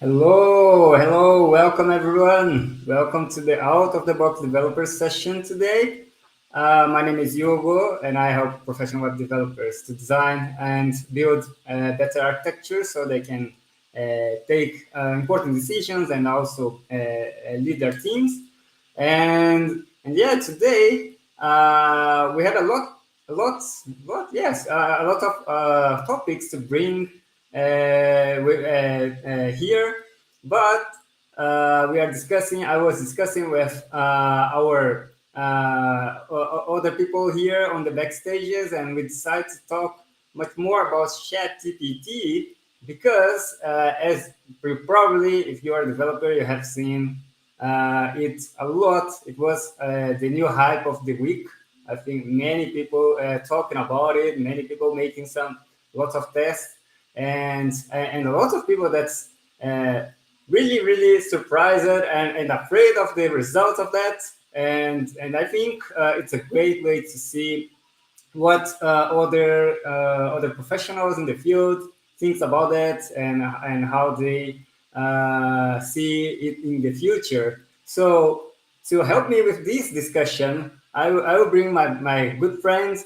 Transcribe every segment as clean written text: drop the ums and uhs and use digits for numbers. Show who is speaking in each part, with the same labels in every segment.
Speaker 1: Welcome everyone. Welcome to the Out of the Box Developer session today. My name is Yogo, and I help professional web developers to design and build better architecture so they can take important decisions and also lead their teams. And yeah, today we had a lot of topics to bring here, but we are discussing. I was discussing with our other people here on the backstages, and we decided to talk much more about ChatGPT because, as probably, if you are a developer, you have seen it a lot. It was the new hype of the week. I think many people talking about it, many people making some lots of tests, and a lot of people that's uh, really surprised and afraid of the results of that. And I think it's a great way to see what other professionals in the field thinks about that and how they see it in the future. So to help me with this discussion, I will bring my good friend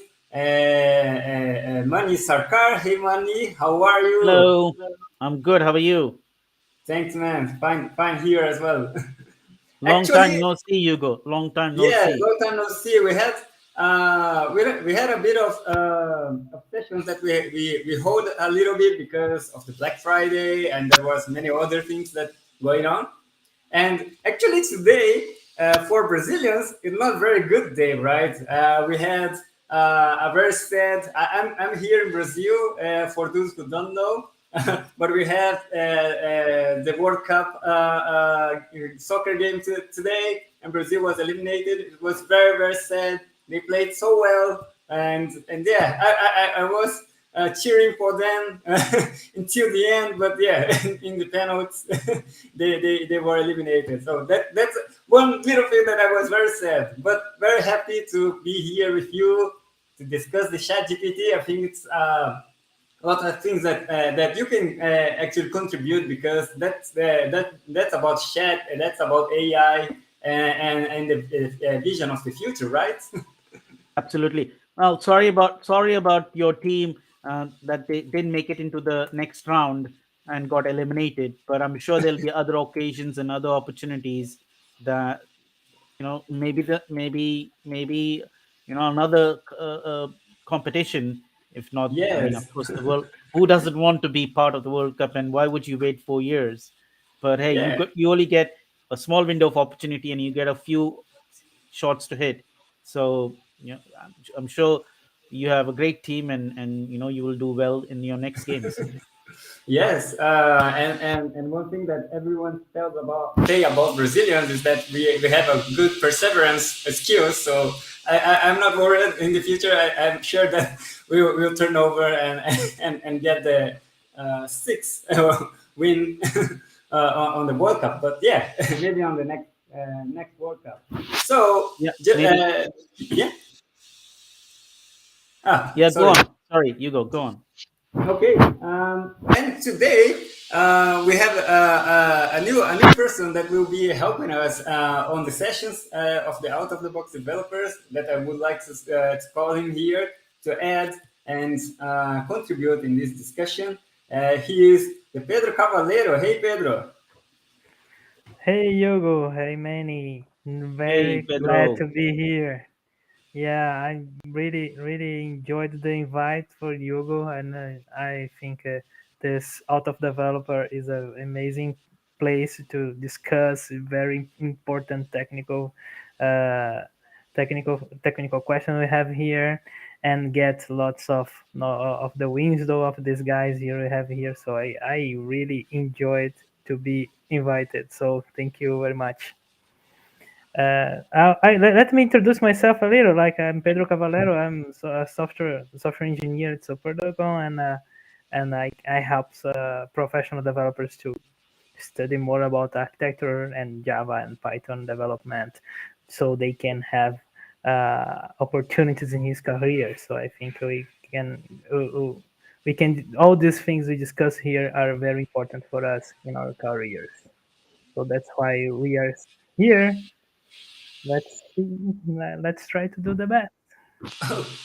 Speaker 1: Mani Sarkar. Hey Mani, how are you?
Speaker 2: Hello, I'm good. How are you?
Speaker 1: Thanks, man. Fine here as well.
Speaker 2: Long time
Speaker 1: Actually,
Speaker 2: no see, Hugo. Long time no
Speaker 1: yeah,
Speaker 2: see.
Speaker 1: long time no see. We had a bit of sessions that we hold a little bit because of the Black Friday, and there was many other things that going on. And actually, today for Brazilians, it's not a very good day, right? We had a very sad. I'm here in Brazil. For those who don't know, but we had the World Cup soccer game today, and Brazil was eliminated. It was very sad. They played so well, and yeah, I was cheering for them until the end. But yeah, in the penalties, they were eliminated. So that's one little thing that I was very sad, but very happy to be here with you to discuss the Chat GPT. I think it's a lot of things that you can actually contribute because that's about chat and that's about AI and the vision of the future, right?
Speaker 2: Absolutely. Well, sorry about your team that they didn't make it into the next round and got eliminated. But I'm sure there'll be other occasions and other opportunities that maybe another competition. If not, I mean, of
Speaker 1: Yes.
Speaker 2: course, the world. Who doesn't want to be part of the World Cup, and why would you wait 4 years? But hey,
Speaker 1: Yeah.
Speaker 2: you only get a small window of opportunity, and you get a few shots to hit. So I'm sure you have a great team, and you will do well in your next games.
Speaker 1: Yes, and one thing that everyone tells about say about Brazilians is that we have a good perseverance skills. So I'm not worried in the future. I'm sure that we'll turn over and get the sixth win on the World Cup. But yeah, maybe on the next World Cup. So
Speaker 2: Yeah, maybe.
Speaker 1: yeah.
Speaker 2: Yeah, go
Speaker 1: Sorry.
Speaker 2: on. Sorry, you go. Go on.
Speaker 1: Okay, and today we have a new person that will be helping us on the sessions of the out of the box developers that I would like to call him here to add and contribute in this discussion. He is the Pedro Cavaleiro. Hey, Pedro.
Speaker 3: Hey Yogo, hey Manny,
Speaker 2: Hey,
Speaker 3: very glad
Speaker 2: Pedro.
Speaker 3: to be here. Yeah, I really enjoyed the invite for Yogo, and I think this out of developer is an amazing place to discuss very important uh, technical question we have here, and get lots of of the wins though of these guys here we have here. So I really enjoyed to be invited. So thank you very much. Let me introduce myself a little. Like I'm Pedro Cavalero. I'm a software engineer at Superdogon, and I help professional developers to study more about architecture and Java and Python development, so they can have opportunities in his career. So I think we can we can, all these things we discuss here are very important for us in our careers. So that's why we are here. Let's see, let's try to do the best.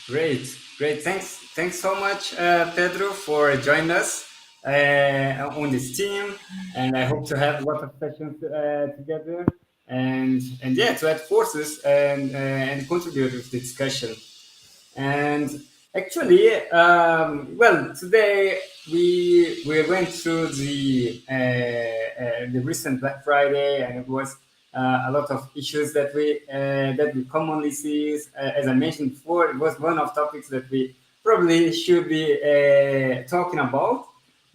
Speaker 1: Great, great. Thanks so much, Pedro, for joining us on this team. And I hope to have a lot of sessions together. And yeah, to add forces and contribute to the discussion. And actually, well, today we went through the recent Black Friday, and it was a lot of issues that we commonly see. As I mentioned before, it was one of topics that we probably should be talking about.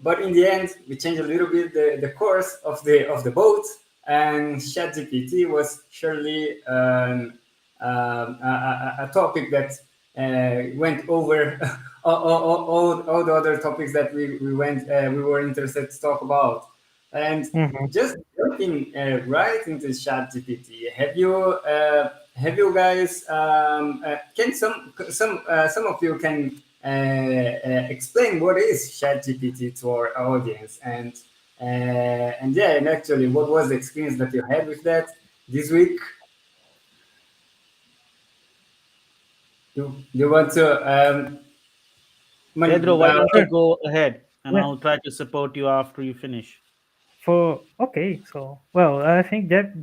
Speaker 1: But in the end, we changed a little bit the course of the boat, and ChatGPT was surely a topic that went over all the other topics that we were interested to talk about. And
Speaker 3: Mhm.
Speaker 1: just jumping right into ChatGPT, have you guys can some of you can explain what is ChatGPT to our audience and yeah, and actually what was the experience that you had with that this week? You want to
Speaker 2: Pedro, why don't you
Speaker 3: Sure.
Speaker 2: go ahead and
Speaker 3: Yeah.
Speaker 2: I'll try to support you after you finish.
Speaker 3: For okay, so well, I think that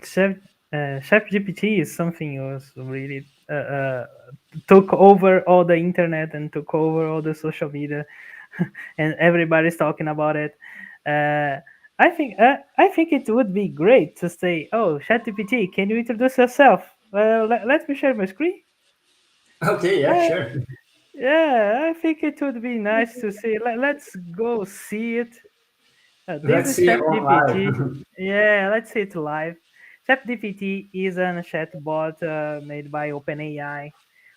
Speaker 3: ChatGPT is something was really took over all the internet and took over all the social media, and everybody's talking about it. Uh, I think it would be great to say, "Oh, ChatGPT, can you introduce yourself?" Well, let me share my screen.
Speaker 1: okay, yeah,
Speaker 3: Uh,
Speaker 1: sure.
Speaker 3: yeah, I think it would be nice to see. Let's go see it. This
Speaker 1: Let's
Speaker 3: is
Speaker 1: see it on
Speaker 3: ChatGPT.
Speaker 1: live.
Speaker 3: Yeah, let's see it live. ChatGPT is a chatbot made by OpenAI.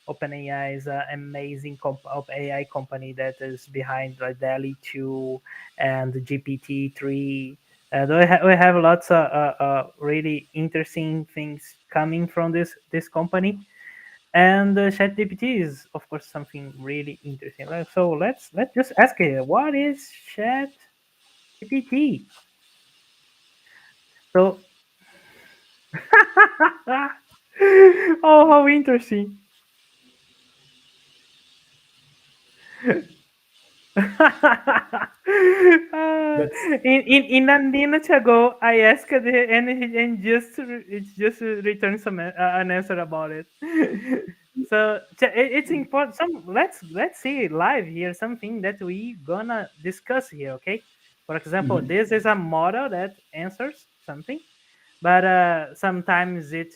Speaker 3: OpenAI is an amazing AI company that is behind DALI 2 and GPT-3. We have lots of really interesting things coming from this company. And ChatGPT is, of course, something really interesting. So let's just ask it, what is ChatGPT? So, oh, how interesting!
Speaker 1: That's
Speaker 3: In a minute ago, I asked it, and just it just returned an answer about it. So it's important. Let's see it live here. Something that we gonna discuss here. Okay. For example,
Speaker 1: mhm.
Speaker 3: this is a model that answers something, but sometimes it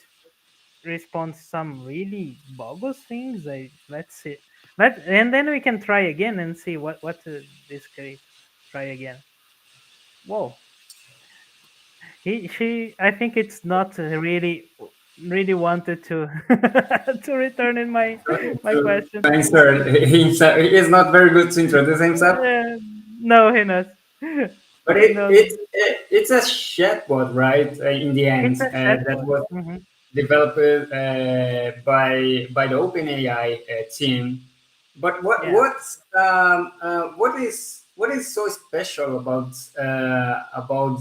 Speaker 3: responds some really bogus things. Let's see. And then we can try again and see what this guy try again. Whoa, he she. I think it's not really wanted to to return in my question.
Speaker 1: to answer he is not very good to introduce himself,
Speaker 3: Uh, no, he not.
Speaker 1: but
Speaker 3: No, no.
Speaker 1: it's a chatbot, right? In the end,
Speaker 3: It's a
Speaker 1: that
Speaker 3: chatbot.
Speaker 1: was developed by the OpenAI team. But
Speaker 3: Yeah.
Speaker 1: what is so special about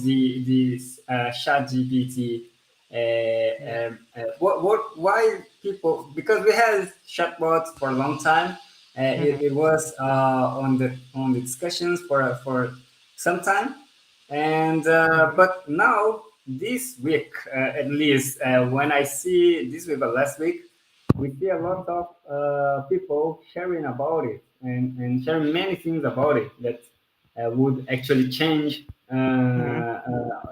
Speaker 1: this Chat GPT?
Speaker 3: Yeah.
Speaker 1: What why people, because we had chatbots for a long time.
Speaker 3: Hmm.
Speaker 1: It was on the discussions for some time, and
Speaker 3: Hmm.
Speaker 1: but now this week, at least when I see this week or last week, we see a lot of people sharing about it and sharing many things about it that would actually change
Speaker 3: Hmm.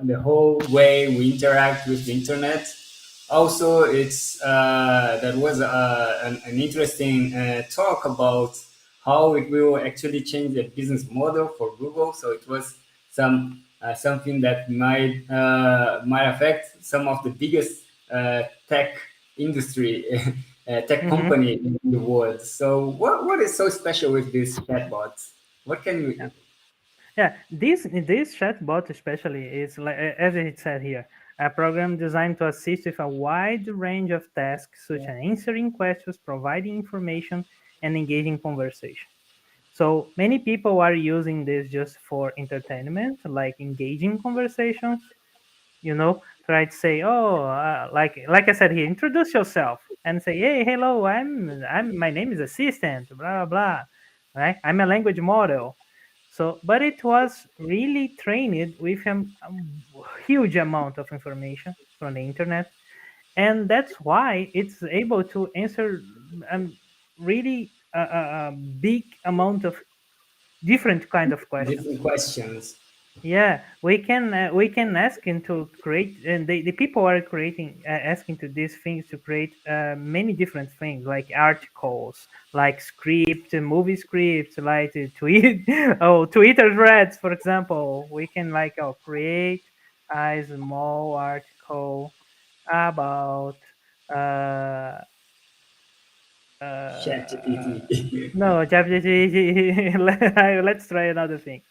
Speaker 1: the whole way we interact with the internet. Also, it's there was an interesting talk about how it will actually change the business model for Google. So it was something that might affect some of the biggest tech industry, tech
Speaker 3: Hmm.
Speaker 1: company in the world. So what is so special with these chatbots? What can we?
Speaker 3: Yeah, this chatbot especially is like as it said here, a program designed to assist with a wide range of tasks such as answering questions, providing information, and engaging conversation. So many people are using this just for entertainment, like engaging conversations. Try to say, oh, like I said here, introduce yourself and say, hey, hello, my name is assistant, blah blah blah, right? I'm a language model. So, but it was really trained with a huge amount of information from the internet, and that's why it's able to answer really a big amount of different kind of questions.
Speaker 1: Different questions.
Speaker 3: Yeah, we can ask him to create, and the people are creating asking to these things to create many different things like articles, like script, movie scripts, like tweet Twitter threads, for example. We can create a small article about uh, uh,
Speaker 1: ChatGPT.
Speaker 3: no, let's try another thing.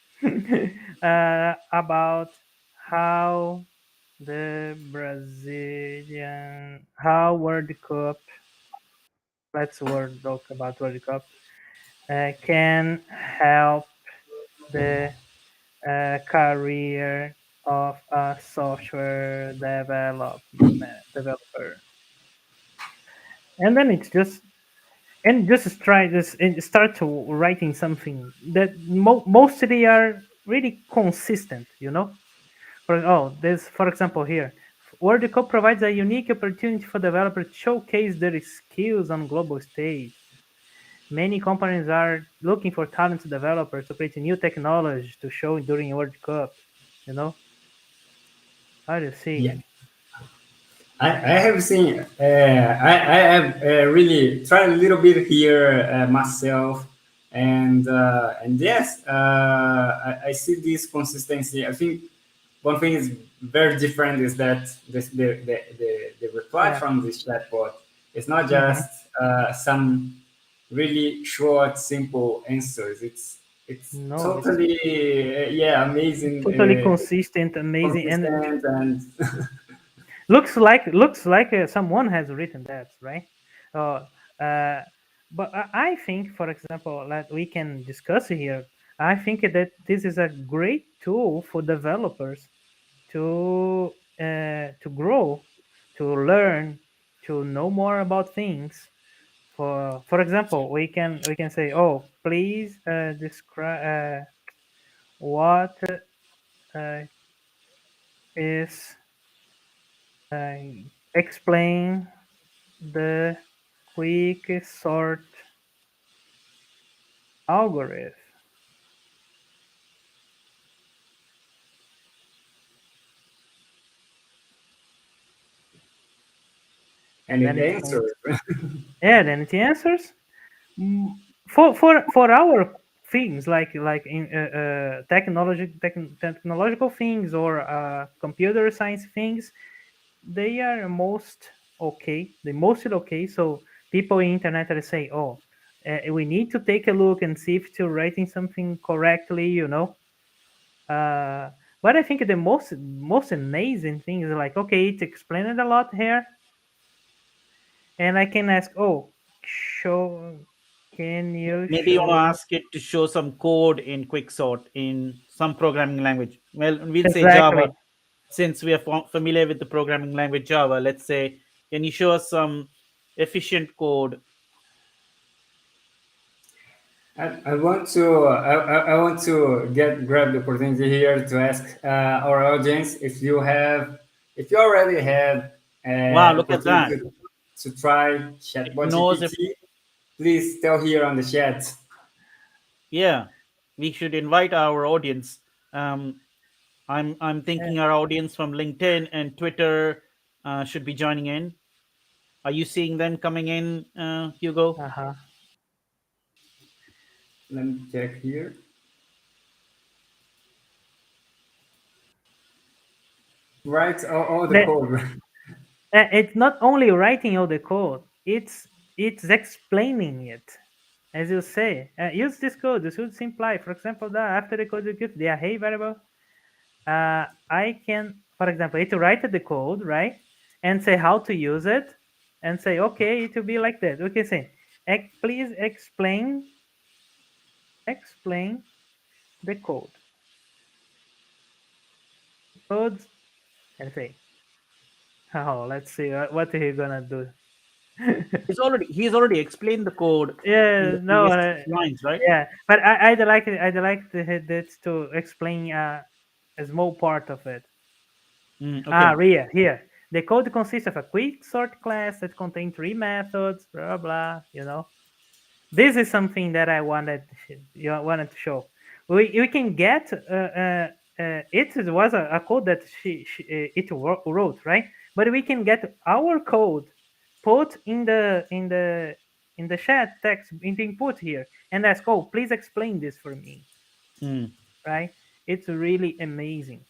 Speaker 3: About how how World Cup, let's word talk about World Cup, can help the career of a software developer. And then it's just try this and start to writing something that mostly are really consistent. For example here, World Cup provides a unique opportunity for developers to showcase their skills on global stage. Many companies are looking for talented developers to create new technology to show during World Cup. You know, how do you see?
Speaker 1: Yeah. I have seen, I have really tried a little bit here myself, and yes, I see this consistency. I think one thing is very different is that the reply
Speaker 3: Yeah.
Speaker 1: from this chatbot is not
Speaker 3: Mm-hmm.
Speaker 1: just some really short, simple answers. It's
Speaker 3: No, it's
Speaker 1: totally yeah, amazing,
Speaker 3: totally consistent, amazing, and
Speaker 1: consistent, and
Speaker 3: looks like someone has written that, right? uh, uh, but I think, for example, that we can discuss here, I think that this is a great tool for developers to grow, to learn, to know more about things. For example, we can say, oh, please describe what uh, is uh, explain the quick sort algorithm.
Speaker 1: and
Speaker 3: Then
Speaker 1: it
Speaker 3: it's going
Speaker 1: answers.
Speaker 3: to, yeah, then it answers. Mm, for our things like in technological things or computer science things, they are most okay. They mostly okay. So people in internet are say, oh, we need to take a look and see if you're writing something correctly. Uh, but I think the most amazing thing is like, okay, it's explained a lot here, and I can ask, oh, show, can you
Speaker 2: Maybe you want to
Speaker 3: show
Speaker 2: ask it to show some code in Quicksort in some programming language. Well, we'll say Java,
Speaker 3: exactly?
Speaker 2: since we are familiar with the programming language Java. Let's say, can you show us some efficient code?
Speaker 1: I want to I want to grab the opportunity here to ask our audience if you have if you already had
Speaker 2: Wow, look at
Speaker 1: opportunity
Speaker 2: that.
Speaker 1: to try
Speaker 2: It
Speaker 1: Chatbot
Speaker 2: knows if,
Speaker 1: GPT. Please tell here on the chat.
Speaker 2: yeah, we should invite our audience. Um, I'm thinking our audience from LinkedIn and Twitter should be joining in. Are you seeing them coming in, Hugo?
Speaker 3: Uh-huh.
Speaker 1: Let me check here. Write all the
Speaker 3: That
Speaker 1: code.
Speaker 3: it's not only writing all the code; it's explaining it. As you say, use this code. This would imply, for example, that after the code executes the array variable, I can, for example, it write the code, right, and say how to use it, and say, okay, it will be like that. We can say, please explain explain the code. Codes and say, oh, let's see what he gonna do.
Speaker 2: He's already explained the code in
Speaker 3: Yeah,
Speaker 2: the
Speaker 3: no,
Speaker 2: previous lines, right?
Speaker 3: yeah, but I'd like it to explain a small part of it.
Speaker 2: Okay.
Speaker 3: Here. The code consists of a quick sort class that contains three methods, blah blah. This is something that I wanted to show. We can get it was a code that it wrote, right, but we can get our code put in the chat text in the input here and ask, oh, please explain this for me,
Speaker 2: Mm,
Speaker 3: right? It's really amazing,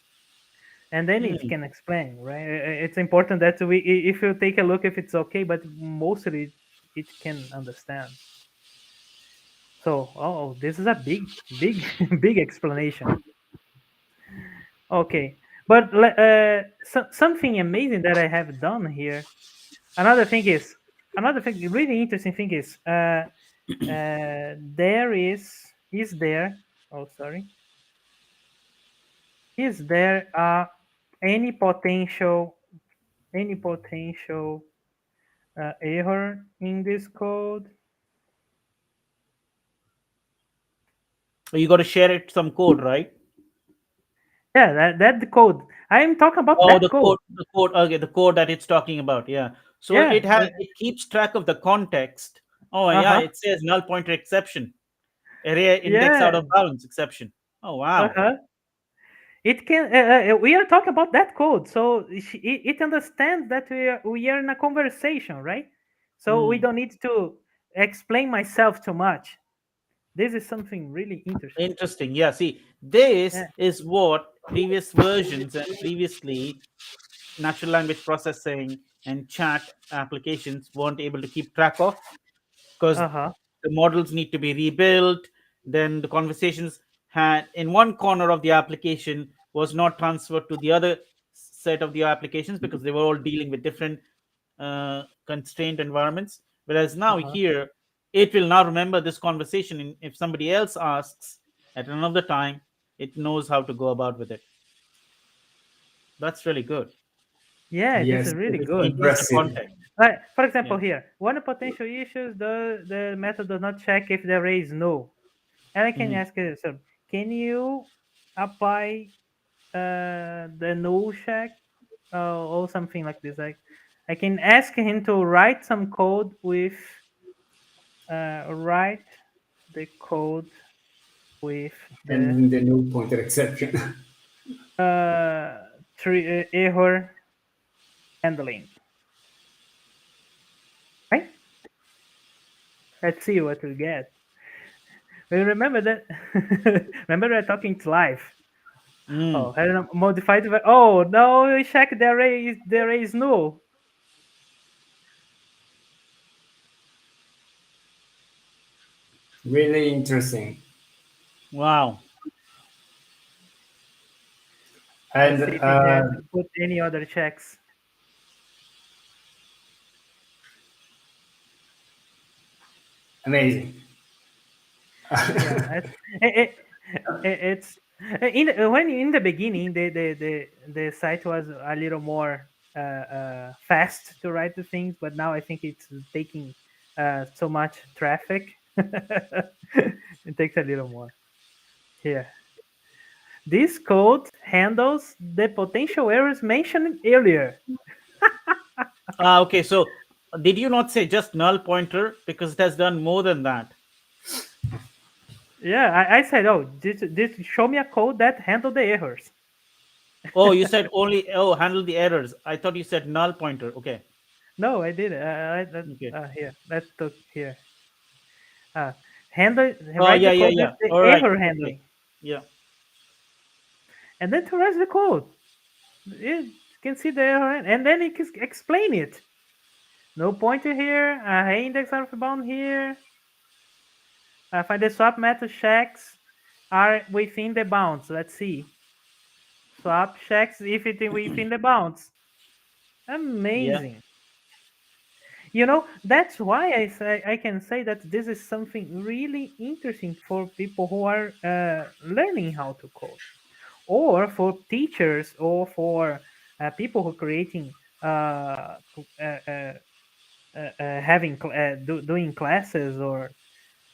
Speaker 3: and then it
Speaker 2: mm.
Speaker 3: can explain, right? It's important that if you take a look if it's okay, but mostly it can understand. So, oh, this is a big, big explanation. Okay, but something amazing that I have done here. Another thing is, another thing, really interesting thing there is there. Oh, sorry. Is there any potential any potential error in this code?
Speaker 2: You got to share it some code, right?
Speaker 3: Yeah, that the code. I am talking about
Speaker 2: Oh,
Speaker 3: that
Speaker 2: the
Speaker 3: code.
Speaker 2: code, the code. Okay, the code that it's talking about. Yeah. So
Speaker 3: Yeah.
Speaker 2: it keeps track of the context. Oh,
Speaker 3: Uh
Speaker 2: yeah.
Speaker 3: huh.
Speaker 2: It says null pointer exception, array index out
Speaker 3: Yeah.
Speaker 2: of bounds exception. Oh,
Speaker 3: Uh
Speaker 2: wow.
Speaker 3: huh. It can. We are talking about that code, so it understands that we are in a conversation, right? So we
Speaker 2: Mm.
Speaker 3: don't need to explain myself too much. This is something really interesting.
Speaker 2: Interesting. Yeah. See, this
Speaker 3: Yeah.
Speaker 2: is what previous versions and previously natural language processing and chat applications weren't able to keep track of, because
Speaker 3: Uh huh.
Speaker 2: the models need to be rebuilt. Then the conversations had in one corner of the application was not transferred to the other set of the applications because they were all dealing with different constrained environments. Whereas
Speaker 3: Uh
Speaker 2: now
Speaker 3: huh.
Speaker 2: here, it will now remember this conversation. And if somebody else asks at another time, it knows how to go about with it. That's really good.
Speaker 3: Yeah, this
Speaker 1: Yes,
Speaker 3: is really
Speaker 1: it's
Speaker 3: good.
Speaker 2: It gives the
Speaker 1: impressive.
Speaker 2: context.
Speaker 3: For
Speaker 2: Yeah.
Speaker 3: example, here, one potential issues, the method does not check if the array is null. And I can
Speaker 2: Mhm.
Speaker 3: ask it, so can you apply the null check or something like this? Like, I can ask him to write some code with write the code with the
Speaker 1: And the null pointer exception.
Speaker 3: error handling. Right? Let's see what we get. We remember that. Remember we're talking to live.
Speaker 2: Mm.
Speaker 3: Oh, I don't know, modified. Oh no! We check the array. The array is null.
Speaker 1: Really interesting.
Speaker 2: Wow.
Speaker 3: Let's
Speaker 1: And
Speaker 3: see if it has put any other checks.
Speaker 1: amazing.
Speaker 3: Yeah, it's when in the beginning the site was a little more fast to write the things, but now I think it's taking so much traffic. It takes a little more. Here, this code handles the potential errors mentioned earlier.
Speaker 2: Okay, so did you not say just null pointer because it has done more than that?
Speaker 3: Yeah, I said, oh, this show me a code that handle the errors.
Speaker 2: Oh, you said only handle the errors. I thought you said null pointer. Okay,
Speaker 3: No, I didn't.
Speaker 2: okay.
Speaker 3: Here, let's look here. Uh, handle
Speaker 2: Oh,
Speaker 3: write
Speaker 2: yeah,
Speaker 3: the
Speaker 2: yeah,
Speaker 3: code
Speaker 2: yeah.
Speaker 3: that's the
Speaker 2: All right.
Speaker 3: error
Speaker 2: Okay.
Speaker 3: handling,
Speaker 2: Yeah.
Speaker 3: and then to write the code, you can see the error, and then it can explain it. No pointer here. Index out of bound here. Find the swap method checks are within the bounds. Let's see. Swap checks if it within the bounds.
Speaker 2: Yeah.
Speaker 3: Amazing. That's why I can say that this is something really interesting for people who are learning how to code, or for teachers, or for people who are creating doing classes, or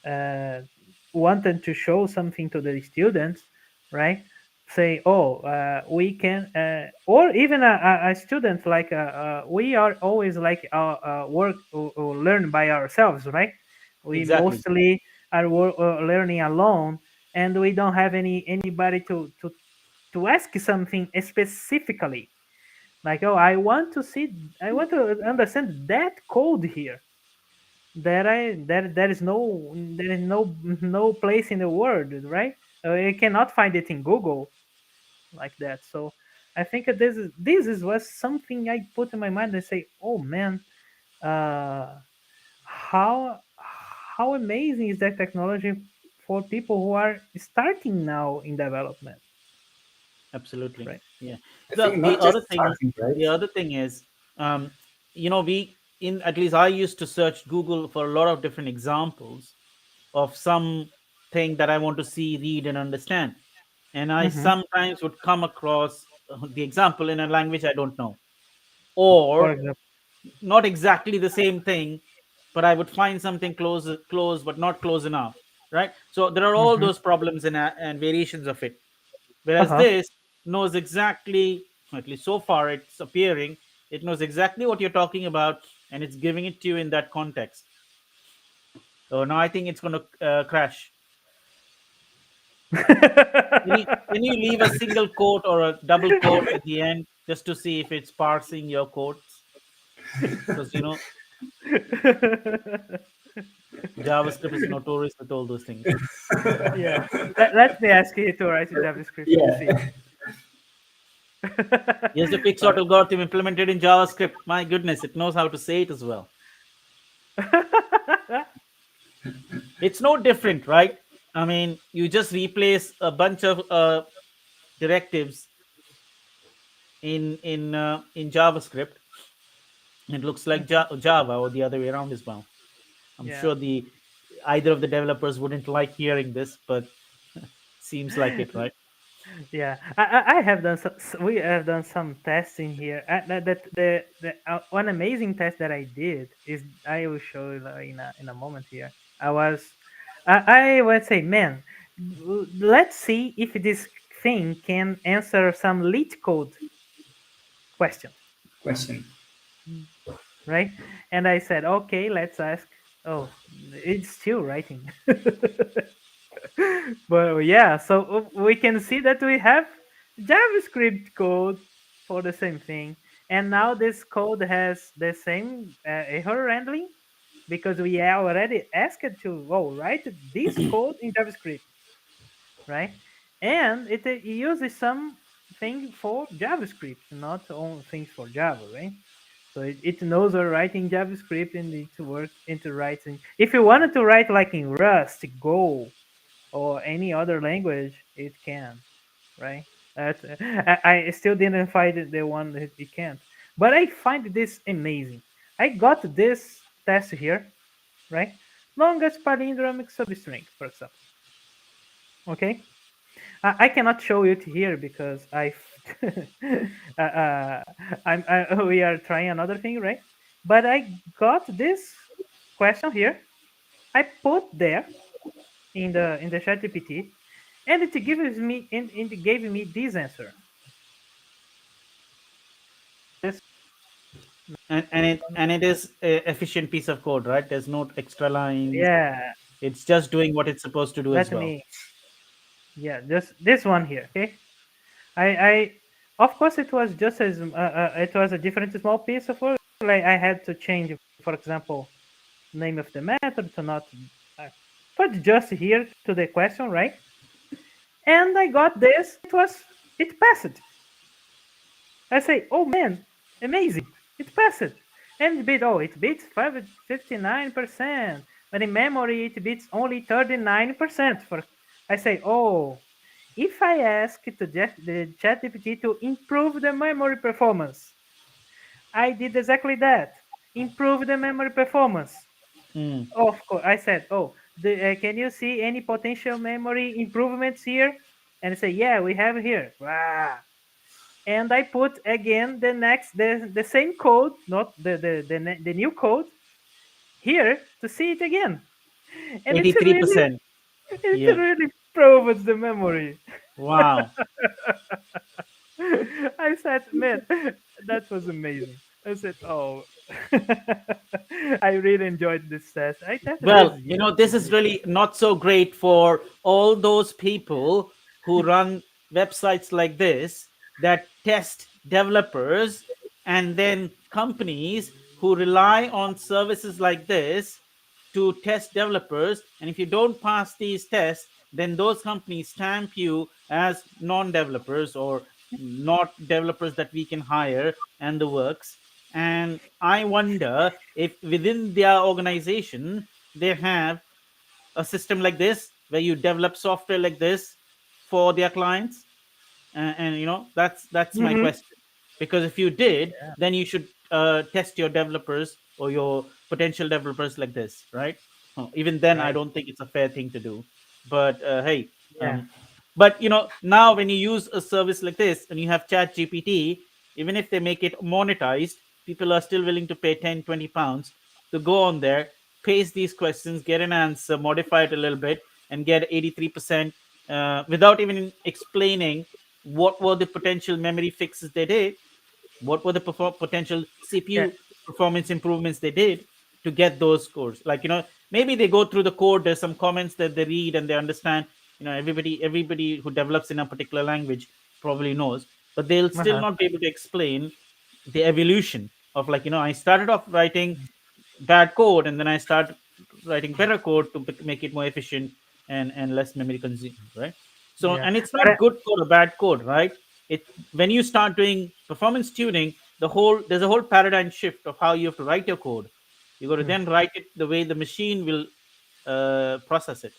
Speaker 3: uh, wanted to show something to the students, right? Say, oh, we can, or even a student, like we are always like work or learn by ourselves, right? We
Speaker 2: Exactly.
Speaker 3: mostly are learning alone, and we don't have anybody to ask something specifically, like, oh, I want to understand that code here, there is no place in the world, right? You cannot find it in Google like that. So I think that this was something I put in my mind and say, oh man, uh, how amazing is that technology for people who are starting now in development,
Speaker 2: Absolutely.
Speaker 3: right?
Speaker 2: Yeah.
Speaker 1: I
Speaker 2: The
Speaker 1: think
Speaker 2: the
Speaker 1: not just
Speaker 2: other thing
Speaker 1: starting, right?
Speaker 2: the other thing is, um, we in at least I used to search Google for a lot of different examples of something that I want to see, read, and understand. And I
Speaker 3: Mm-hmm.
Speaker 2: sometimes would come across the example in a language I don't know,
Speaker 3: For
Speaker 2: or
Speaker 3: example.
Speaker 2: not exactly the same thing, but I would find something close, but not close enough. Right. So there are all
Speaker 3: Mm-hmm.
Speaker 2: those problems and variations of it. Whereas
Speaker 3: Uh-huh.
Speaker 2: this knows exactly, at least so far it's appearing, it knows exactly what you're talking about, and it's giving it to you in that context. So now I think it's going to crash. Can you leave a single quote or a double quote at the end just to see if it's parsing your quotes? Because JavaScript is notorious with all those things.
Speaker 3: Yeah. Let me ask you to write JavaScript and see.
Speaker 1: Yeah.
Speaker 2: Here's the quicksort
Speaker 1: But
Speaker 2: algorithm implemented in JavaScript. My goodness, it knows how to say it as well. It's no different, right? I mean, you just replace a bunch of directives in JavaScript. It looks like Java, or the other way around as well. I'm
Speaker 3: Yeah.
Speaker 2: sure the either of the developers wouldn't like hearing this, but seems like it, right?
Speaker 3: Yeah, I have done we have done some testing here. One amazing test that I did is, I will show you in a moment here. I would say, man, let's see if this thing can answer some leet code questions,
Speaker 1: question.
Speaker 3: right? And I said, okay, let's ask. Oh, it's still writing. But yeah, so we can see that we have JavaScript code for the same thing. And now this code has the same error handling, because we already asked it to, oh, write this code in JavaScript, right? And it uses something for JavaScript, not all things for Java, right? So it knows we're writing JavaScript, and it works into writing. If you wanted to write like in Rust, Go, or any other language, it can, right? I still didn't find the one that it can't. But I find this amazing. I got this test here, right? Longest palindromic substring, for example. Okay, I cannot show it here because we are trying another thing, right? But I got this question here. I put there in the chat GPT, and it gave me this answer. This
Speaker 2: And it is a efficient piece of code, right? There's no extra lines.
Speaker 3: Yeah,
Speaker 2: It's just doing what it's supposed to do as
Speaker 3: let
Speaker 2: well.
Speaker 3: me, yeah, just this one here. Okay, I of course it was just as it was a different small piece of work. Like, I had to change, for example, name of the method to not uh, put just here to the question, right? And I got this. It passed. I say, oh man, amazing! It passed. And it beats 59%, but in memory it beats only 39%. For I say, oh, if I ask the ChatGPT to improve the memory performance, I did exactly that. improve the memory performance.
Speaker 2: Mm.
Speaker 3: Of course, I said, "Oh, can you see any potential memory improvements here?" And say, "Yeah, we have here." Wow. And I put again the same code, not the new code here to see it again, and
Speaker 2: 83%.
Speaker 3: it
Speaker 2: Yeah.
Speaker 3: really proves the memory.
Speaker 2: Wow.
Speaker 3: I said, man, that was amazing. I said, oh, I really enjoyed this test. I tested this
Speaker 2: Well, this is
Speaker 3: yesterday.
Speaker 2: really not so great for all those people who run websites like this that test developers, and then companies who rely on services like this to test developers. And if you don't pass these tests, then those companies stamp you as non developers or not developers that we can hire and the works. And I wonder if within their organization they have a system like this where you develop software like this for their clients. And that's my
Speaker 3: Hmm.
Speaker 2: question, because if you did, then you should test your developers or your potential developers like this, right? Even then I
Speaker 3: Right.
Speaker 2: don't think it's a fair thing to do. But hey,
Speaker 3: Yeah.
Speaker 2: but now when you use a service like this and you have chat gpt, even if they make it monetized, people are still willing to pay 10-20 pounds to go on there, paste these questions, get an answer, modify it a little bit, and get 83% without even explaining what were the potential memory fixes they did, what were the potential
Speaker 3: Yeah.
Speaker 2: CPU performance improvements they did to get those scores. Like, maybe they go through the code, there's some comments that they read and they understand. Everybody who develops in a particular language probably knows, but they'll still
Speaker 3: Uh-huh.
Speaker 2: not be able to explain the evolution of, like, I started off writing bad code and then I start writing better code to make it more efficient and less memory consuming, right? So,
Speaker 3: Yeah.
Speaker 2: and it's
Speaker 3: But
Speaker 2: not good code or bad code, right? It When you start doing performance tuning, there's a whole paradigm shift of how you have to write your code. You got to then write it the way the machine will process it,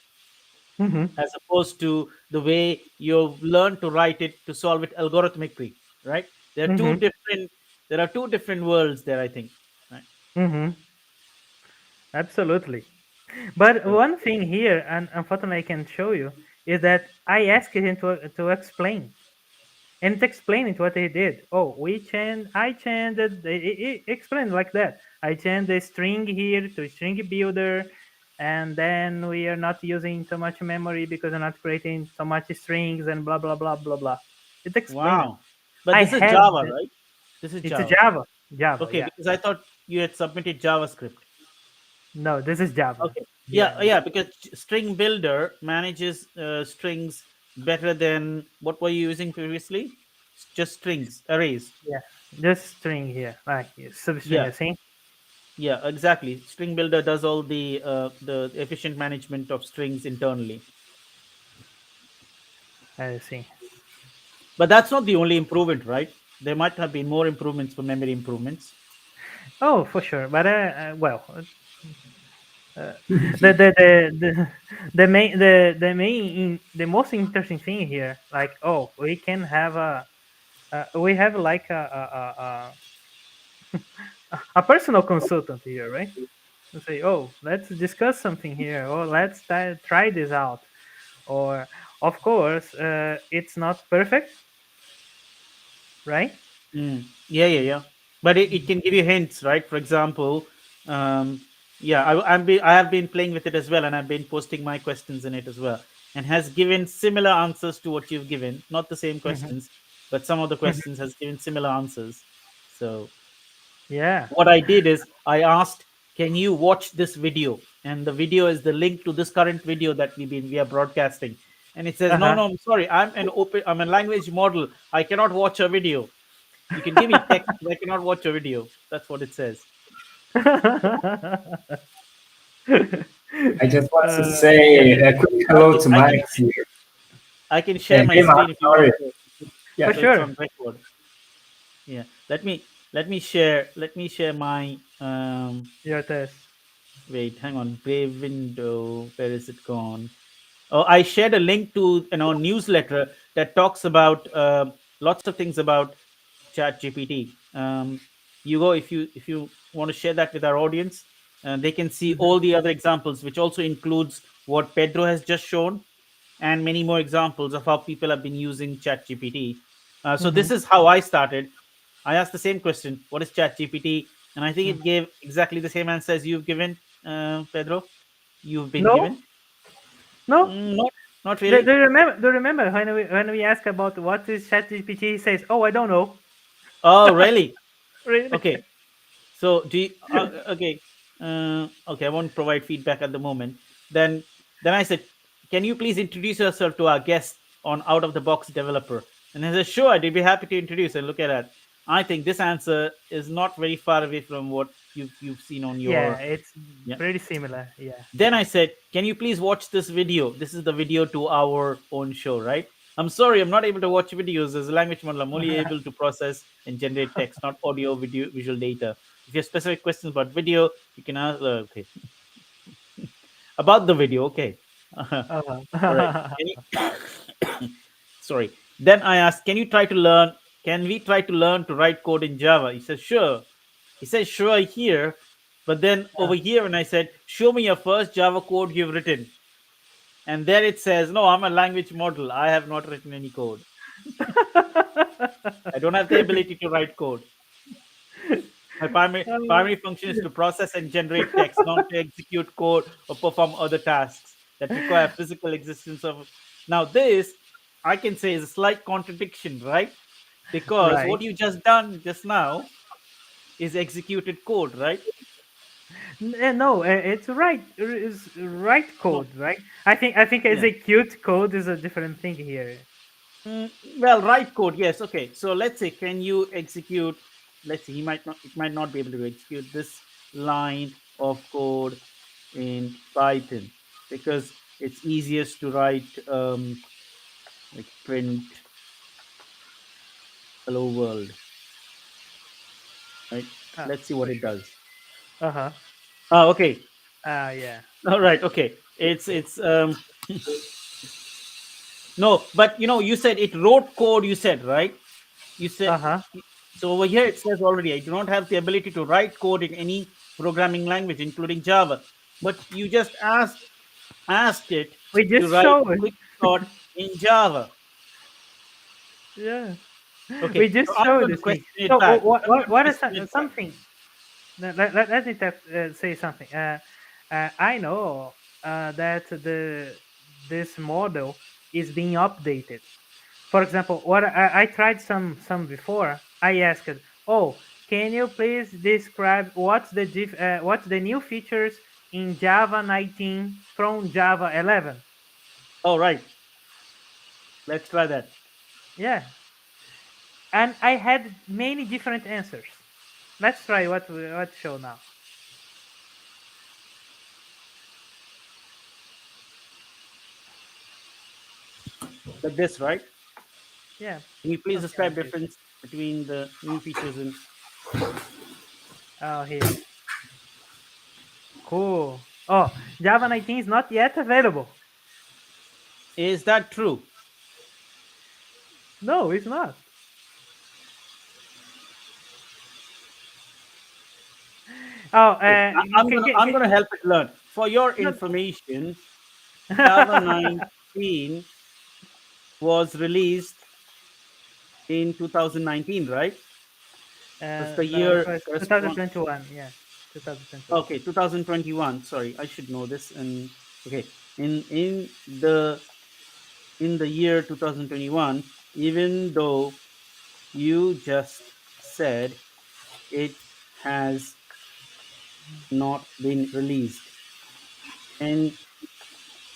Speaker 3: mm-hmm.
Speaker 2: as opposed to the way you've learned to write it to solve it algorithmically, right? There are two
Speaker 3: Mm-hmm.
Speaker 2: different there are two different worlds there, I think, right?
Speaker 3: Mm-hmm. Absolutely. But
Speaker 2: So,
Speaker 3: one thing here, and unfortunately I can show you, is that I asked him to explain. And it explained what he did. Oh, I changed it explained like that. I changed the string here to string builder, and then we are not using so much memory because we're not creating so much strings and blah blah blah blah blah. It explained it.
Speaker 2: wow. But
Speaker 3: I
Speaker 2: this is
Speaker 3: had
Speaker 2: Java, right? This is
Speaker 3: it's a
Speaker 2: Java.
Speaker 3: Java. Java,
Speaker 2: Okay,
Speaker 3: yeah.
Speaker 2: because I thought you had submitted JavaScript.
Speaker 3: No, this is Java.
Speaker 2: Okay.
Speaker 3: Yeah,
Speaker 2: Yeah, because string builder manages strings better than what were you using previously? Just strings, arrays.
Speaker 3: yeah. This string here, like substring,
Speaker 2: Yeah,
Speaker 3: I think.
Speaker 2: yeah, exactly. String builder does all the efficient management of strings internally.
Speaker 3: I see.
Speaker 2: But that's not the only improvement, right? There might have been more improvements for memory improvements.
Speaker 3: Oh, for sure. But well, Uh, the the most interesting thing here, like, oh, we can have we have like a personal consultant here, right? And say, oh, let's discuss something here, or let's try this out, or of course, it's not perfect, right?
Speaker 2: Yeah, yeah, yeah. But it can give you hints, right? For example, yeah, I have been playing with it as well, and I've been posting my questions in it as well, and has given similar answers to what you've given. Not the same
Speaker 3: Hmm.
Speaker 2: questions, but some of the questions has given similar answers. So
Speaker 3: Yeah.
Speaker 2: what I did is I asked, "Can you watch this video?" And the video is the link to this current video that we are broadcasting. And it says, "No,
Speaker 3: Uh
Speaker 2: no, I'm sorry, I'm a language model. I cannot watch a video. You can give me text, but I cannot watch a video." That's what it says.
Speaker 3: huh.
Speaker 1: I just want to
Speaker 2: Yeah,
Speaker 1: say a quick
Speaker 2: I
Speaker 1: hello
Speaker 2: can,
Speaker 1: to
Speaker 2: I can,
Speaker 1: Max here.
Speaker 2: I can share my
Speaker 1: Hey, Max,
Speaker 2: screen if you
Speaker 1: how are
Speaker 2: want,
Speaker 1: you? Yeah.
Speaker 3: For
Speaker 2: so it's
Speaker 3: sure.
Speaker 2: on record. Yeah, let me share my
Speaker 3: Your test.
Speaker 2: wait, hang on, Brave window. Where is it gone? Oh, I shared a link to newsletter that talks about lots of things about Chat GPT. You go, if you want to share that with our audience. They can see
Speaker 3: Mhm.
Speaker 2: all the other examples, which also includes what Pedro has just shown, and many more examples of how people have been using ChatGPT. So
Speaker 3: Mhm.
Speaker 2: this is how I started. I asked the same question: "What is ChatGPT?" And I think
Speaker 3: Mhm.
Speaker 2: it gave exactly the same answer as you've given, Pedro. You've been
Speaker 3: No,
Speaker 2: given.
Speaker 3: no.
Speaker 2: Not
Speaker 3: Do
Speaker 2: really.
Speaker 3: you remember? Do you remember when we ask about what is ChatGPT? He says, "Oh, I don't know."
Speaker 2: Oh, really?
Speaker 3: Really?
Speaker 2: Okay. So do you, okay, okay. I won't provide feedback at the moment. Then then I said, can you please introduce yourself to our guest on Out of the Box Developer? And he said, sure, I'd be happy to introduce. And look at that. I think this answer is not very far away from what you've seen on
Speaker 3: Yeah,
Speaker 2: your,
Speaker 3: it's
Speaker 2: yeah.
Speaker 3: pretty similar. Yeah.
Speaker 2: Then I said, can you please watch this video? This is the video to our own show, right? I'm sorry, I'm not able to watch videos as a language model. I'm only able to process and generate text, not audio, video, visual data. If you have specific questions about video, you can ask. Okay, about the video. Okay, all right.
Speaker 3: Uh-huh.
Speaker 2: Can you, sorry. Then I asked, can you try to learn? Can we try to learn to write code in Java? He said, sure. He said, sure here. But then over here, when I said, show me your first Java code you've written, and there it says, no, I'm a language model. I have not written any code. I don't have the ability to write code. My primary function is to process and generate text, not to execute code or perform other tasks that require physical existence of. Now, this I can say is a slight contradiction, right? Because
Speaker 3: Right.
Speaker 2: what you just done just now is executed code, right?
Speaker 3: No, it's right. It's right
Speaker 2: No.
Speaker 3: code, right? I think
Speaker 2: Yeah.
Speaker 3: execute code is a different thing here.
Speaker 2: Mm, well, write code, yes. Okay. So let's say, can you execute? Let's see, he might not. It might not be able to execute this line of code in Python because it's easiest to write like print hello world, right?
Speaker 3: Ah,
Speaker 2: Let's see what
Speaker 3: for
Speaker 2: it
Speaker 3: sure.
Speaker 2: does.
Speaker 3: Uh-huh.
Speaker 2: Oh, okay.
Speaker 3: Yeah.
Speaker 2: All right. Okay. It's no, but you said it wrote code. You said right. You said
Speaker 3: Uh-huh.
Speaker 2: so over here. It says already. I do not have the ability to write code in any programming language, including Java. But you just asked it
Speaker 3: We
Speaker 2: to
Speaker 3: just
Speaker 2: write
Speaker 3: show it.
Speaker 2: quick start in Java.
Speaker 3: Yeah. We
Speaker 2: Okay. So
Speaker 3: just
Speaker 2: I'm
Speaker 3: showed
Speaker 2: going to
Speaker 3: this thing.
Speaker 2: question it
Speaker 3: So
Speaker 2: back. I'm going to
Speaker 3: what is
Speaker 2: question it back.
Speaker 3: something? Let me say something. I know that this model is being updated. For example, what I tried some before. I asked, "Oh, can you please describe what's the new features in Java 19 from Java 11?"
Speaker 2: All right. Let's try that.
Speaker 3: Yeah, and I had many different answers. Let's try what show now.
Speaker 2: Like this, right?
Speaker 3: Yeah,
Speaker 2: Can you please
Speaker 3: something
Speaker 2: describe
Speaker 3: like this.
Speaker 2: difference between the new features and
Speaker 3: Oh, here. Cool. Oh, Java 19 is not yet available.
Speaker 2: is that true?
Speaker 3: No, it's not. Oh,
Speaker 2: Okay, I'm
Speaker 3: can,
Speaker 2: gonna help it learn. For your
Speaker 3: no.
Speaker 2: information, Java 19 was released in 2019, right? That's the
Speaker 3: No, it
Speaker 2: year
Speaker 3: was
Speaker 2: correspond.
Speaker 3: 2021. Yeah, 2021.
Speaker 2: Okay, 2021. Sorry, I should know this. And okay, in the year 2021, even though you just said it has not been released, can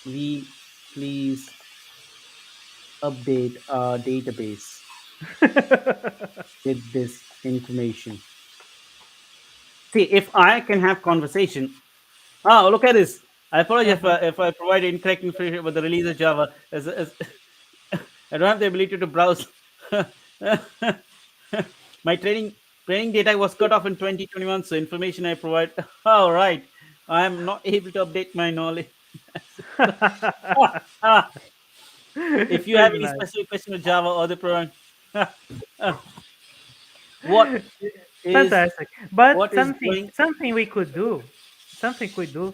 Speaker 2: we please update our database with this information? See, if I can have conversation. Oh, look at this. I apologize
Speaker 3: Uh-huh.
Speaker 2: if I provide incorrect information about the release of Java. As I don't have the ability to browse. My training data was cut off in 2021, so information I provide. All right, I am not able to update my knowledge. Ah, ah. If you have
Speaker 3: Pretty
Speaker 2: any
Speaker 3: nice.
Speaker 2: specific question with Java or the program, what? is
Speaker 3: Fantastic. But
Speaker 2: what is going.
Speaker 3: something we could do, something we do.